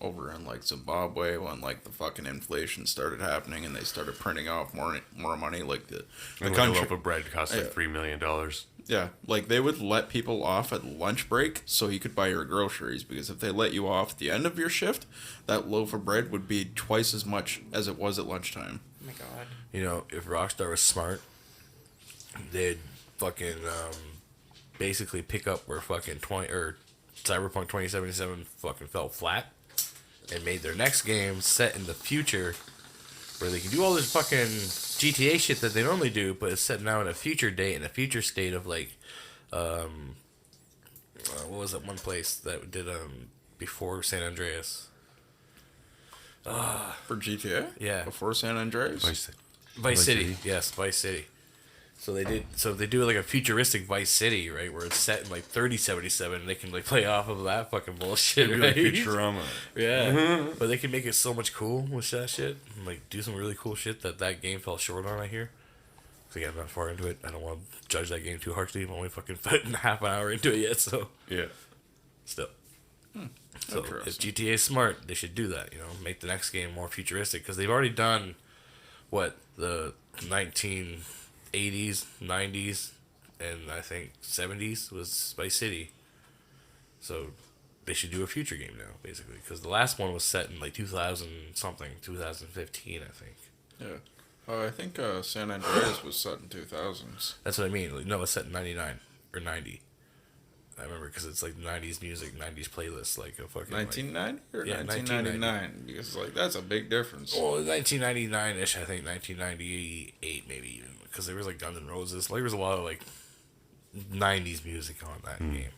over in like Zimbabwe when like the fucking inflation started happening and they started printing off more money, like the Like a country. loaf of bread costs like $3 million. Yeah, like they would let people off at lunch break so you could buy your groceries, because if they let you off at the end of your shift, that loaf of bread would be twice as much as it was at lunchtime. Oh my god. If Rockstar was smart, they'd fucking basically pick up where fucking Cyberpunk 2077 fucking fell flat, and made their next game set in the future, where they can do all this fucking GTA shit that they normally do, but it's set now in a future date, in a future state of like, what was that one place that did before San Andreas? For GTA? Yeah. Before San Andreas? Vice City. Yes, Vice City. So they do like a futuristic Vice City, right, where it's set in like 3077, and they can like play off of that fucking bullshit, It'd be right? like Futurama. Yeah, but they can make it so much cool with that shit, and like do some really cool shit that game fell short on. I hear. So yeah, I'm not far into it. I don't want to judge that game too harshly. I'm only fucking half an hour into it yet, so Yeah. still. So if Interesting. GTA is smart, they should do that. Make the next game more futuristic because they've already done what the 1980s, 90s, and I think 70s was Spice City. So they should do a future game now, basically, because the last one was set in like 2000 something, 2015, I think. Yeah. I think San Andreas was set in 2000s. That's what I mean. No, it's set in 99 or 90. I remember because it's like 90s music, 90s playlist, like a fucking 1990 or Yeah, 1999? Because that's a big difference. Well, 1999-ish, I think 1998 maybe even, because there was like Guns N' Roses. Like there was a lot of like 90s music on that game.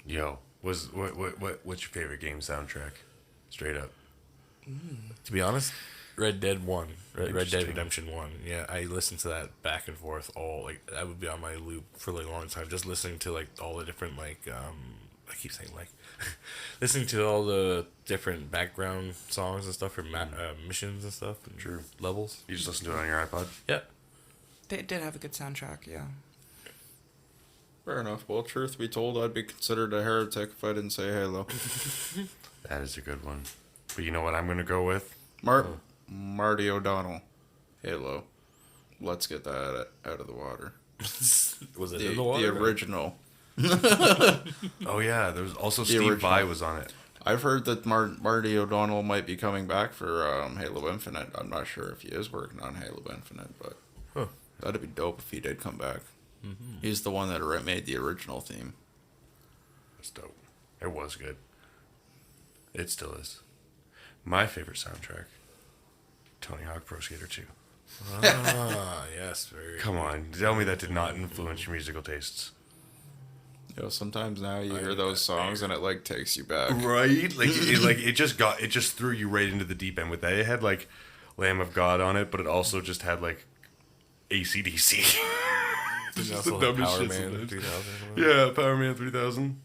Yo, what's your favorite game soundtrack? Straight up. To be honest, Red Dead 1, Red Dead Interesting. Redemption 1. Yeah, I listened to that back and forth all, like, I would be on my loop for like a long time, just listening to like all the different, like, I keep saying like, listening to all the different background songs and stuff for missions and stuff, and True. levels. You just listen to it on your iPod? Yeah. They did have a good soundtrack, yeah. Fair enough. Well, truth be told, I'd be considered a heretic if I didn't say Halo. That is a good one. But you know what I'm going to go with? Marty O'Donnell, Halo. Let's get that out of the water. Was it The, in the water? the original. Oh, yeah. There was also The Steve original. Vai was on it. I've heard that Marty O'Donnell might be coming back for Halo Infinite. I'm not sure if he is working on Halo Infinite, but that'd be dope if he did come back. Mm-hmm. He's the one that made the original theme. That's dope. It was good. It still is. My favorite soundtrack, Tony Hawk Pro Skater 2. Ah, yes, very. Come on. Tell me that did not influence your musical tastes. Sometimes now you hear those songs and it like takes you back. Right? Like it just threw you right into the deep end with that. It had like Lamb of God on it, but it also just had like AC/DC. There's Just the also dumbest Power shit Man sometimes. 3000. Yeah, Power Man 3000.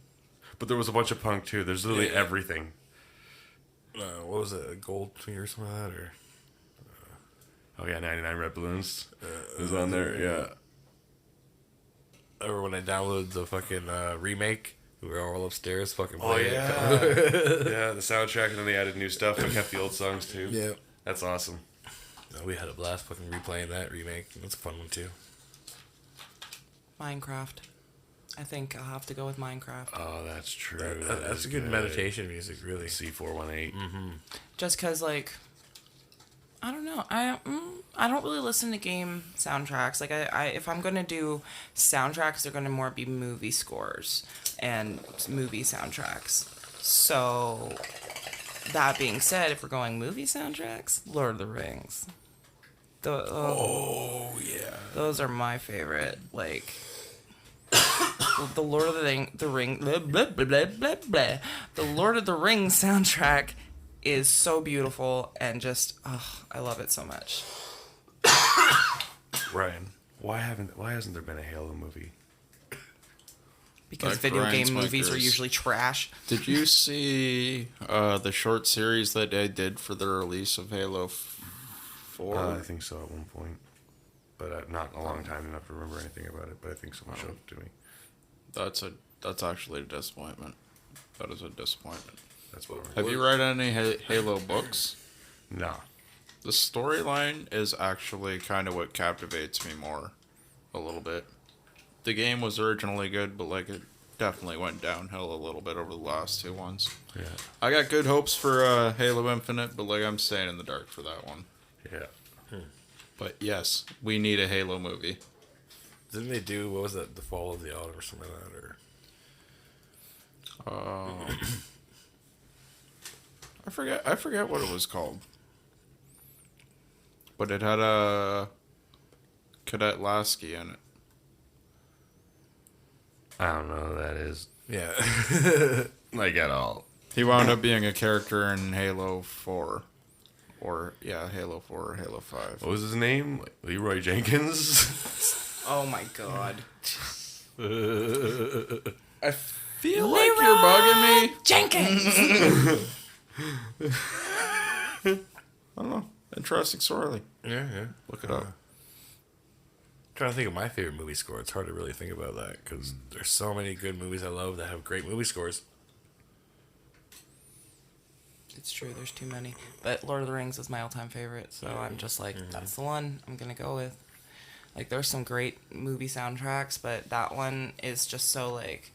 But there was a bunch of punk too. There's literally Yeah. everything. What was it? A Gold Finger or something like that? Or Oh yeah, 99 Red Balloons is on there. Yeah. or when I downloaded the fucking remake, we were all upstairs fucking Oh playing yeah. it. Yeah, the soundtrack, and then they added new stuff and kept the old songs too. Yeah. That's awesome. We had a blast fucking replaying that remake. That's a fun one too. Minecraft. I think I'll have to go with Minecraft. Oh, that's true. That That's is a good meditation music, really. C418. Just because, like, I don't know. I don't really listen to game soundtracks. Like, I if I'm going to do soundtracks, they're going to more be movie scores and movie soundtracks. So, that being said, if we're going movie soundtracks, Lord of the Rings. Oh yeah. Those are my favorite. Like, the Lord of the Ring, blah, blah, blah, blah, blah, blah. The Lord of the Rings soundtrack is so beautiful and just, I love it so much. Ryan, why hasn't there been a Halo movie? Because Like video Brian game movies are Smickers. usually trash. Did you see the short series that they did for the release of Halo 4? I think so at one point, but not a long time enough to remember anything about it. But I think someone showed it to me. That's actually a disappointment. That is a disappointment. That's what. Have you read any Halo books? No. The storyline is actually kind of what captivates me more, a little bit. The game was originally good, but like it definitely went downhill a little bit over the last two ones. Yeah. I got good hopes for Halo Infinite, but like I'm staying in the dark for that one. Yeah. But yes, we need a Halo movie. Didn't they do, what was that, The Fall of the Autumn or something like that? Or I forget what it was called. But it had a Cadet Lasky in it. I don't know who that is. Yeah. Like at all. He wound up being a character in Halo 4. Halo 4 or Halo 5. What was his name? Like Leroy Jenkins. Oh my god. I feel like you're bugging me. Jenkins! I don't know. Interesting story. Yeah. Look it up. Trying to think of my favorite movie score. It's hard to really think about that because there's so many good movies I love that have great movie scores. It's true. There's too many. But Lord of the Rings is my all-time favorite, so I'm just like, that's the one I'm gonna go with. Like, there's some great movie soundtracks, but that one is just so like,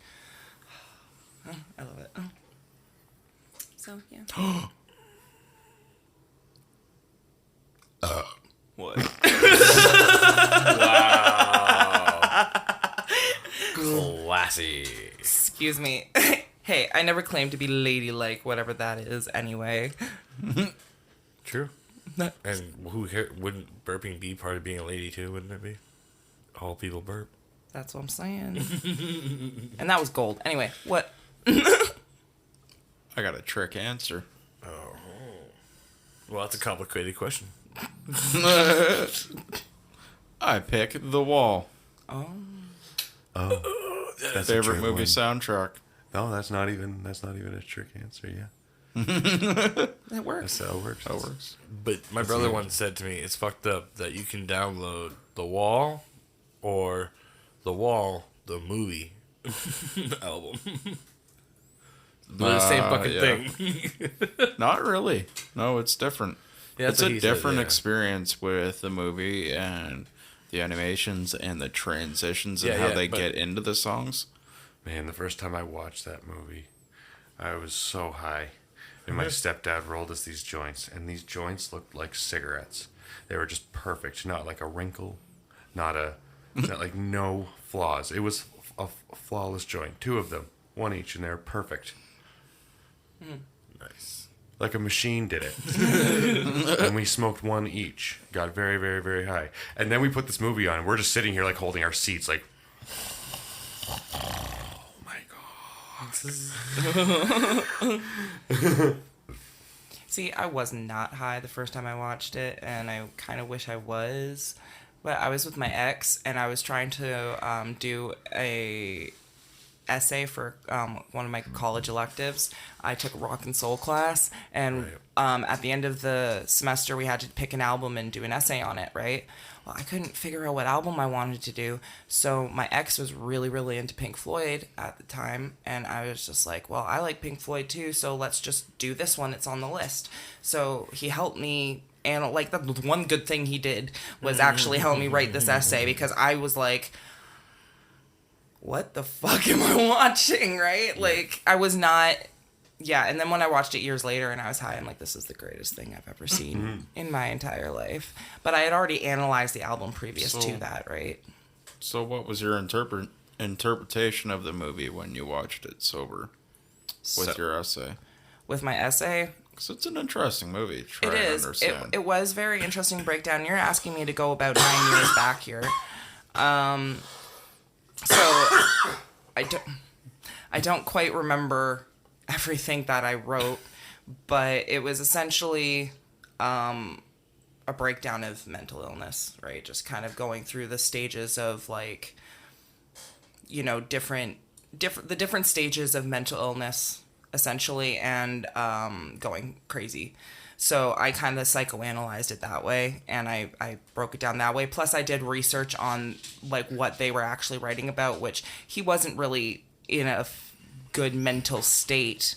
I love it. So yeah. What? Classy. Excuse me. Hey, I never claimed to be ladylike, whatever that is. Anyway. True. And wouldn't burping be part of being a lady too? Wouldn't it be? All people burp. That's what I'm saying. And that was gold. Anyway, what? I got a trick answer. Oh. Well, that's a complicated question. I pick The Wall. Oh. That's a Favorite trick movie one. soundtrack. No, that's not even a trick answer. Yeah, That works. that's how it works. That works. But my brother once said to me, it's fucked up that you can download The Wall or The Wall, the movie album. They're the same fucking yeah. thing. Not really. No, it's different. Yeah, It's that's what a he said, different yeah. experience with the movie and the animations and the transitions and Yeah, how yeah, they but- get into the songs. Man, the first time I watched that movie, I was so high. And my stepdad rolled us these joints, and these joints looked like cigarettes. They were just perfect, not like a wrinkle, not like no flaws. It was a flawless joint, 2 of them, 1 each, and they were perfect. Nice. Like a machine did it. And we smoked 1 each, got very, very, very high. And then we put this movie on, and we're just sitting here like holding our seats, like, oh my god. See, I was not high the first time I watched it, and I kind of wish I was. But I was with my ex, and I was trying to do a essay for one of my college electives. I took a rock and soul class, and at the end of the semester, we had to pick an album and do an essay on it, right? Well, I couldn't figure out what album I wanted to do, so my ex was really, really into Pink Floyd at the time, and I was just like, well, I like Pink Floyd too, so let's just do this one. It's on the list. So he helped me, and like the one good thing he did was actually help me write this essay, because I was like, what the fuck am I watching, right? Like, I was not... Yeah, and then when I watched it years later and I was high, I'm like, this is the greatest thing I've ever seen in my entire life. But I had already analyzed the album previous to that, right? So what was your interpretation of the movie when you watched it sober with your essay? With my essay, Because it's an interesting movie. Try it and is. understand. It was very interesting breakdown. You're asking me to go about 9 years back here. So I don't quite remember everything that I wrote, but it was essentially a breakdown of mental illness, right? Just kind of going through the stages of, like, you know, the different stages of mental illness, essentially, and going crazy. So I kind of psychoanalyzed it that way, and I broke it down that way. Plus, I did research on, like, what they were actually writing about, which he wasn't really in a good mental state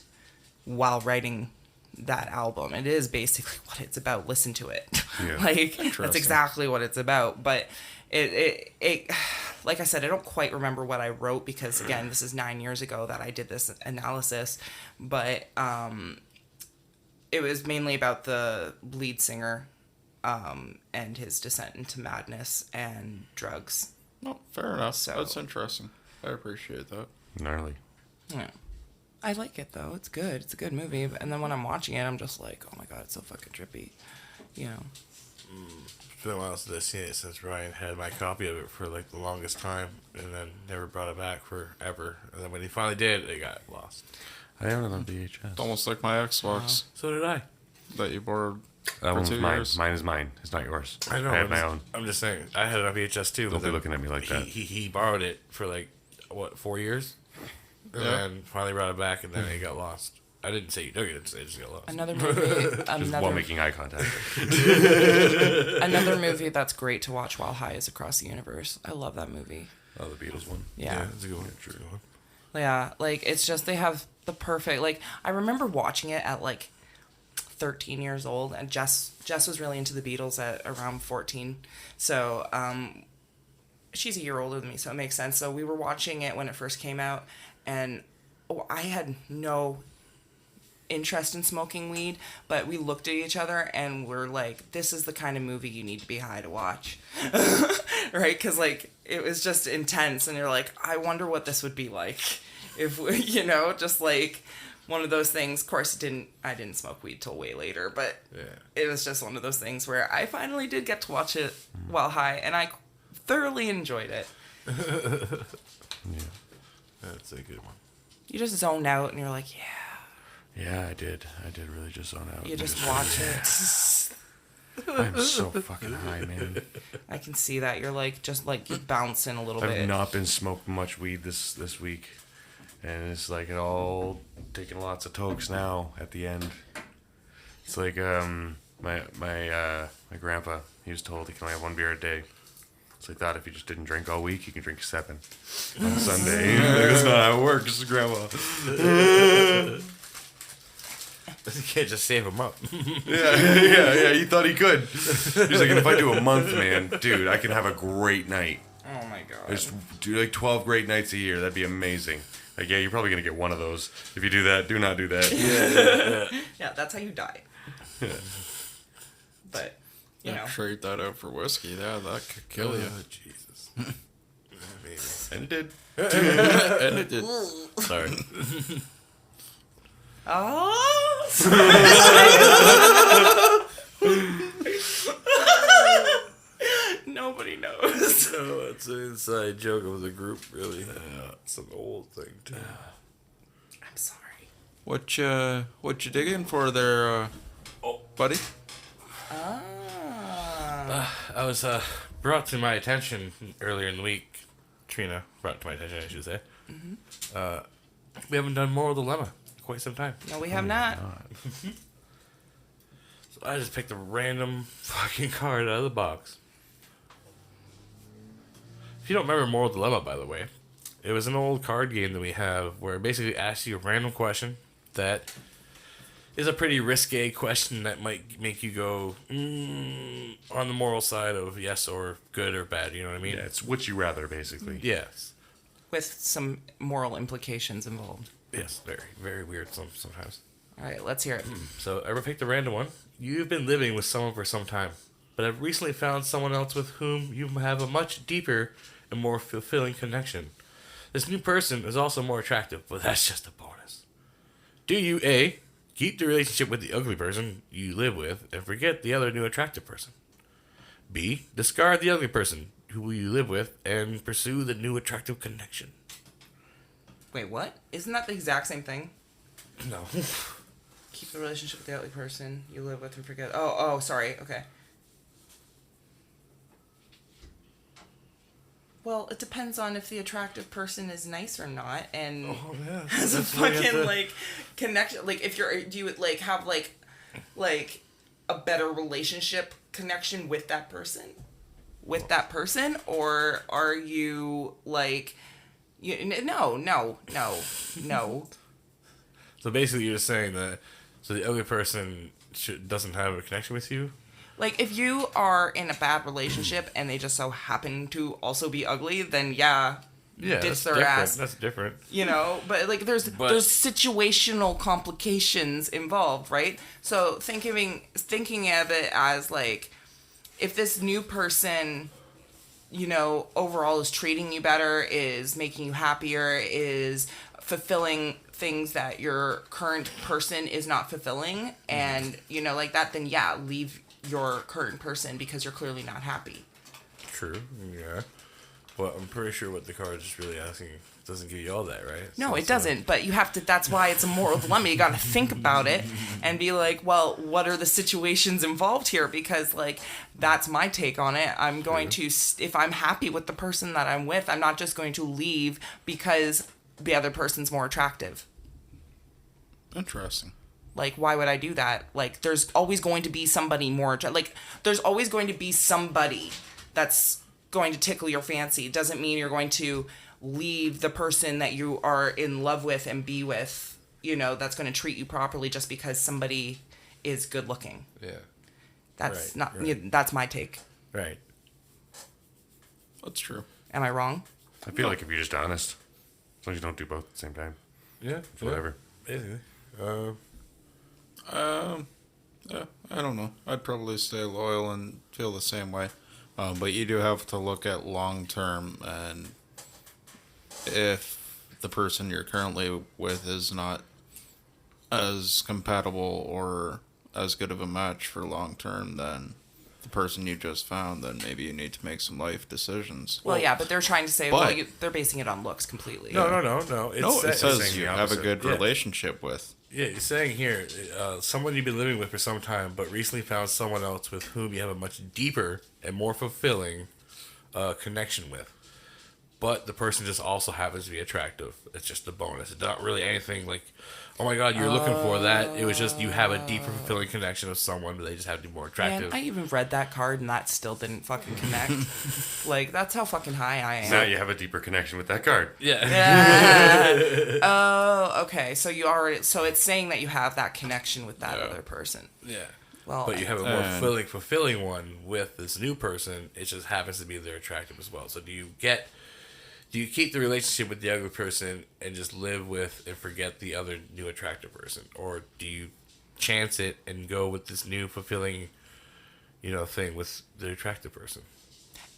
while writing that album. It is basically what it's about. Listen to it. Yeah. Like, that's exactly what it's about. But it like I said, I don't quite remember what I wrote, because again, this is 9 years ago that I did this analysis. But it was mainly about the lead singer and his descent into madness and drugs. No, fair enough. So- That's interesting. I appreciate that. Gnarly. Yeah. I like it, though. It's good. It's a good movie. And then when I'm watching it, I'm just like, oh my god, it's so fucking trippy. You know. It's been a while since I've seen it, since Ryan had my copy of it for like the longest time, and then never brought it back forever. And then when he finally did, it got lost. I own it on VHS. It's almost like my Xbox So did I. that you borrowed That for one's 2 mine. years. Mine is mine. It's not yours. I know. I have my own. I'm just saying. I had it on VHS too. Don't be looking at me like that. He borrowed it for like, what, 4 years? And Yeah. then finally brought it back, and then it got lost. I didn't say you took it. I just just got lost. Another movie. Just while making eye contact. Another movie that's great to watch while high is Across the Universe. I love that movie. Oh, the Beatles one. Yeah. It's a good one. True one. Yeah, like, it's just, they have the perfect, like, I remember watching it at, like, 13 years old, and Jess was really into the Beatles at around 14. So she's a year older than me, so it makes sense. So we were watching it when it first came out, and I had no interest in smoking weed, but we looked at each other and we're like, this is the kind of movie you need to be high to watch. Right? Because like it was just intense, and you're like, I wonder what this would be like if we, just like one of those things. Of course I didn't smoke weed till way later, but it was just one of those things where I finally did get to watch it while high, and I thoroughly enjoyed it. Yeah, that's a good one. You just zoned out and you're like, yeah. Yeah, I did really just zone out. You just watch it. I'm so fucking high, man. I can see that. You're like, just like you bouncing a little bit. I've not been smoking much weed this week. And it's like it all taking lots of tokes now at the end. It's like my grandpa, he was told he can only have 1 beer a day. So he thought if he just didn't drink all week, he could drink 7 on Sunday. That's not how it works, grandma. You can't just save them up. Yeah, he thought he could. He's like, if I do a month, man, dude, I can have a great night. Oh my god. Just do like 12 great nights a year. That'd be amazing. Like, yeah, you're probably going to get one of those. If you do that, do not do that. Yeah, that's how you die. But, Trade that out for whiskey. That could kill you. Jesus. And it did. And it did. Sorry. Oh! Nobody knows. No, it's an inside joke of the group, really. It's an old thing, too. I'm sorry. What you digging for there, buddy? I was brought to my attention earlier in the week. Trina brought to my attention, I should say. Mm-hmm. We haven't done Moral Dilemma in quite some time. No, we have not. So I just picked a random fucking card out of the box. If you don't remember Moral Dilemma, by the way, it was an old card game that we have where it basically asks you a random question that is a pretty risque question that might make you go on the moral side of yes or good or bad. You know what I mean? Yeah, it's would you rather, basically. Yes. With some moral implications involved. Yes. Very, very weird sometimes. All right, let's hear it. So I picked a random one. You've been living with someone for some time, but have recently found someone else with whom you have a much deeper and more fulfilling connection. This new person is also more attractive, but that's just a bonus. Do you A, keep the relationship with the ugly person you live with and forget the other new attractive person? B, discard the ugly person who you live with and pursue the new attractive connection? Wait, what? Isn't that the exact same thing? No. Keep the relationship with the ugly person you live with and forget. Oh, sorry. Okay. Well, it depends on if the attractive person is nice or not, and has a fucking like connection. Like, if do you like have like a better relationship connection with that person, or are you like, no. So basically, you're just saying that the other person doesn't have a connection with you. Like, if you are in a bad relationship and they just so happen to also be ugly, then yeah, ditch that's their different. ass. That's different. But like there's situational complications involved, right? So thinking of it as like, if this new person, overall is treating you better, is making you happier, is fulfilling things that your current person is not fulfilling, and like that, then yeah, leave your current person because you're clearly not happy. True. Yeah. But I'm pretty sure what the card is really asking doesn't give you all that, right? No, So it it's doesn't. But you have to. That's why it's a moral dilemma. You got to think about it and be like, well, what are the situations involved here? Because like that's my take on it. I'm going to, if I'm happy with the person that I'm with, I'm not just going to leave because the other person's more attractive. Interesting. Like, why would I do that? Like, there's always going to be somebody more... Like, there's always going to be somebody that's going to tickle your fancy. It doesn't mean you're going to leave the person that you are in love with and be with, that's going to treat you properly just because somebody is good looking. Yeah. That's Right, not. right. That's my take. Right. That's true. Am I wrong? I feel like if you're just honest, as long as you don't do both at the same time, Yeah. it's whatever. Basically. Yeah, I don't know. I'd probably stay loyal and feel the same way. But you do have to look at long term, and if the person you're currently with is not as compatible or as good of a match for long term, then the person you just found, then maybe you need to make some life decisions. Well, yeah, but they're trying to say, but- they're basing it on looks completely. No. No, it says saying you the have a opposite. good Yeah. relationship with. Yeah, you're saying here, someone you've been living with for some time, but recently found someone else with whom you have a much deeper and more fulfilling connection with. But the person just also happens to be attractive. It's just a bonus. It's not really anything like, oh my god, you're looking for that. It was just you have a deeper, fulfilling connection with someone, but they just have to be more Man, attractive. I even read that card and that still didn't fucking connect. Like, that's how fucking high I am. Now you have a deeper connection with that card. Yeah. Yeah. Oh, okay. So so it's saying that you have that connection with that Yeah. other person. Yeah. Well, But you have a more And- fulfilling one with this new person. It just happens to be they're attractive as well. So do you keep the relationship with the other person and just live with and forget the other new attractive person, or do you chance it and go with this new fulfilling, thing with the attractive person?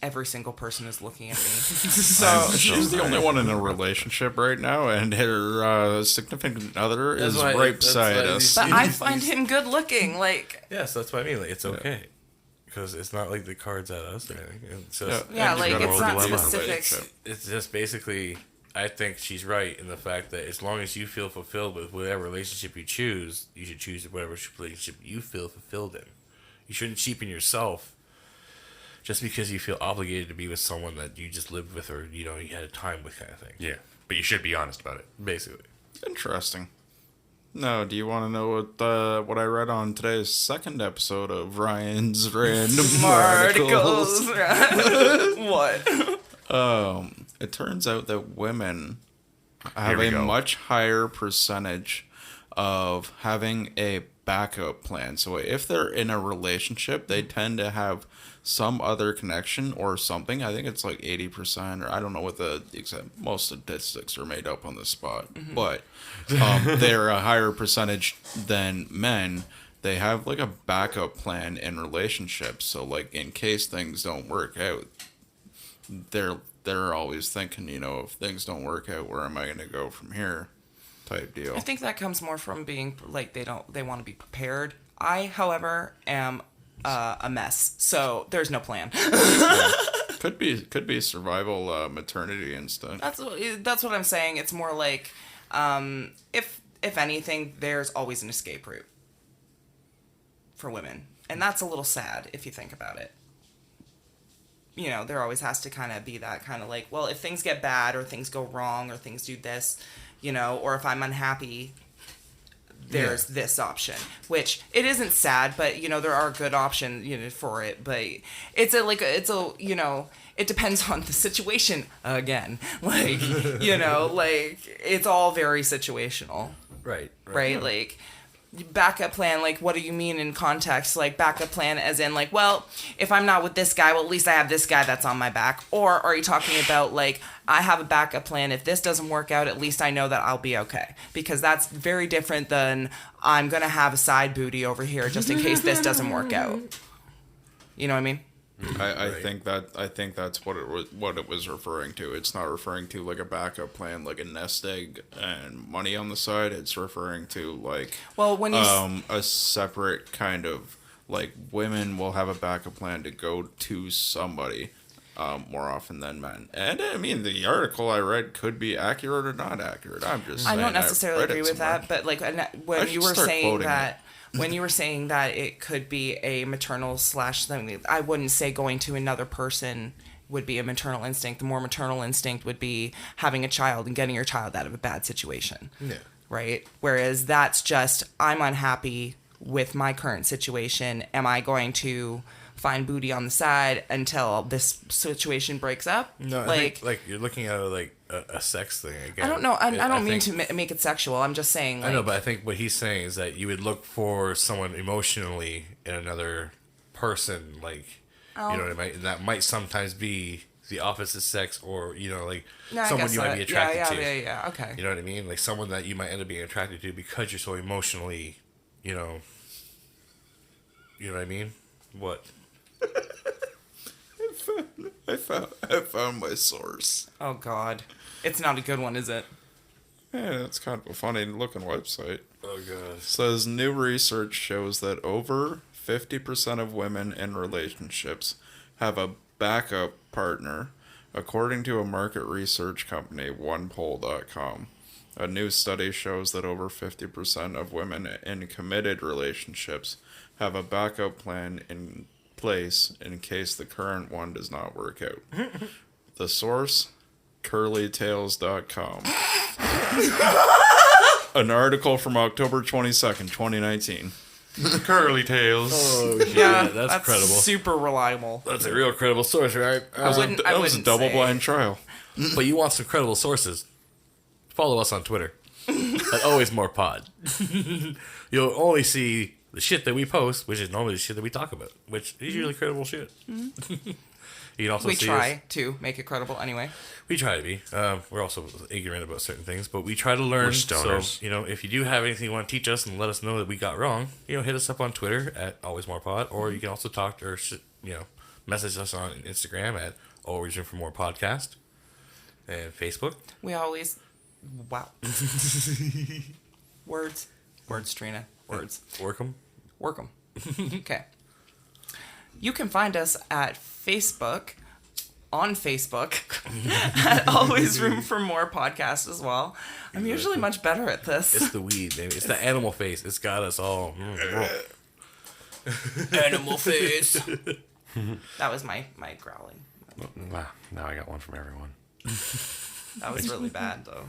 every single person is looking at me. So She's the only one in a relationship right now, and her significant other is why- right that's beside why us. but I find him good looking. Like, Yes, that's what I mean. Like, it's okay. Because it's not like the card's at us or anything. It's just, yeah, And you like got a it's moral not dilemma. specific. it's just basically, I think she's right in the fact that as long as you feel fulfilled with whatever relationship you choose, you should choose whatever relationship you feel fulfilled in. You shouldn't cheapen yourself just because you feel obligated to be with someone that you just lived with or, you had a time with kind of thing. Yeah, but you should be honest about it. Basically. Interesting. No, do you want to know what I read on today's second episode of Ryan's Random Articles? What? It turns out that women have we a go. much higher percentage of having a backup plan. So if they're in a relationship, they tend to have some other connection or something. I think it's like 80%, or I don't know what the exact, most statistics are made up on the spot, but they're a higher percentage than men. They have like a backup plan in relationships. So like in case things don't work out, they're always thinking, if things don't work out, where am I going to go from here? Type deal. I think that comes more from being like they want to be prepared. I, however, am a mess, so there's no plan. Could be survival, maternity instinct. That's what I'm saying. It's more like, if anything, there's always an escape route for women, and that's a little sad if you think about it. There always has to kind of be that kind of like, well, if things get bad or things go wrong or things do this, or if I'm unhappy, there's this option, which it isn't sad, but there are good options, for it, but it depends on the situation again, like, like it's all very situational, Right. right? Like, backup plan, like, what do you mean in context? Like, backup plan as in, like, well, if I'm not with this guy, well, at least I have this guy that's on my back. Or are you talking about, like, I have a backup plan, if this doesn't work out, at least I know that I'll be okay? Because that's very different than I'm gonna have a side booty over here just in case this doesn't work out. You know what I mean? I think that's what it was referring to. It's not referring to like a backup plan, like a nest egg and money on the side. It's referring to like, Well, when you a separate kind of, like, women will have a backup plan to go to somebody more often than men. And I mean, the article I read could be accurate or not accurate. I'm just I saying don't necessarily read it agree with somewhere. that, but like I when should you were start saying quoting that, when you were saying that it could be a maternal / something, I wouldn't say going to another person would be a maternal instinct. The more maternal instinct would be having a child and getting your child out of a bad situation. Yeah. Right? Whereas that's just, I'm unhappy with my current situation. Am I going to find booty on the side until this situation breaks up. No, I think, like you're looking at it like a sex thing again. I don't know. I don't mean think, to make it sexual. I'm just saying. Like, I know, but I think what he's saying is that you would look for someone emotionally in another person, like you know what I mean. And that might sometimes be the opposite sex, or someone you might be attracted to. Yeah. Okay. You know what I mean? Like someone that you might end up being attracted to because you're so emotionally, you know what I mean? What? I found my source. Oh God, it's not a good one, is it? Yeah, it's kind of a funny looking website. Oh God. It says new research shows that over 50% of women in relationships have a backup partner, according to a market research company, onepoll.com. A new study shows that over 50% of women in committed relationships have a backup plan in place in case the current one does not work out. The source, curlytails.com. An article from October 22nd, 2019. Curly tails. Oh, shit. Yeah, that's credible. Super reliable. That's a real credible source, right? That was a wouldn't double say. blind trial. But you want some credible sources? Follow us on Twitter at Always More Pod. You'll only see the shit that we post, which is normally the shit that we talk about, which is usually credible shit. You can also We see try us. to make it credible anyway. We try to be. We're also ignorant about certain things, but we try to learn. We're stoners. So, if you do have anything you want to teach us and let us know that we got wrong, hit us up on Twitter at Always More Pod, or you can also talk or message us on Instagram at Always Room for More Podcast, and Facebook. We always, wow. Words, Trina. Words. Work 'em. Work 'em. Okay. You can find us at on Facebook, at Always Room for More Podcast as well. I'm usually much better at this. It's the weed, baby. It's the animal face. It's got us all. Animal face. That was my growling. Wow, now I got one from everyone. That was really bad, though.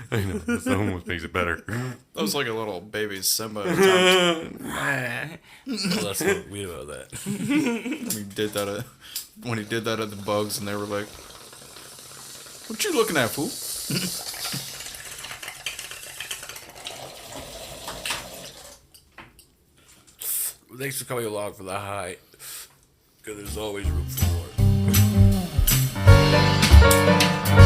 I know, this almost makes it better. That was like a little baby Simba attempt. Well, that's what weed about that. When he did that at the bugs, and they were like, "What you looking at, fool?" Thanks for coming along for the high, because there's always room for more.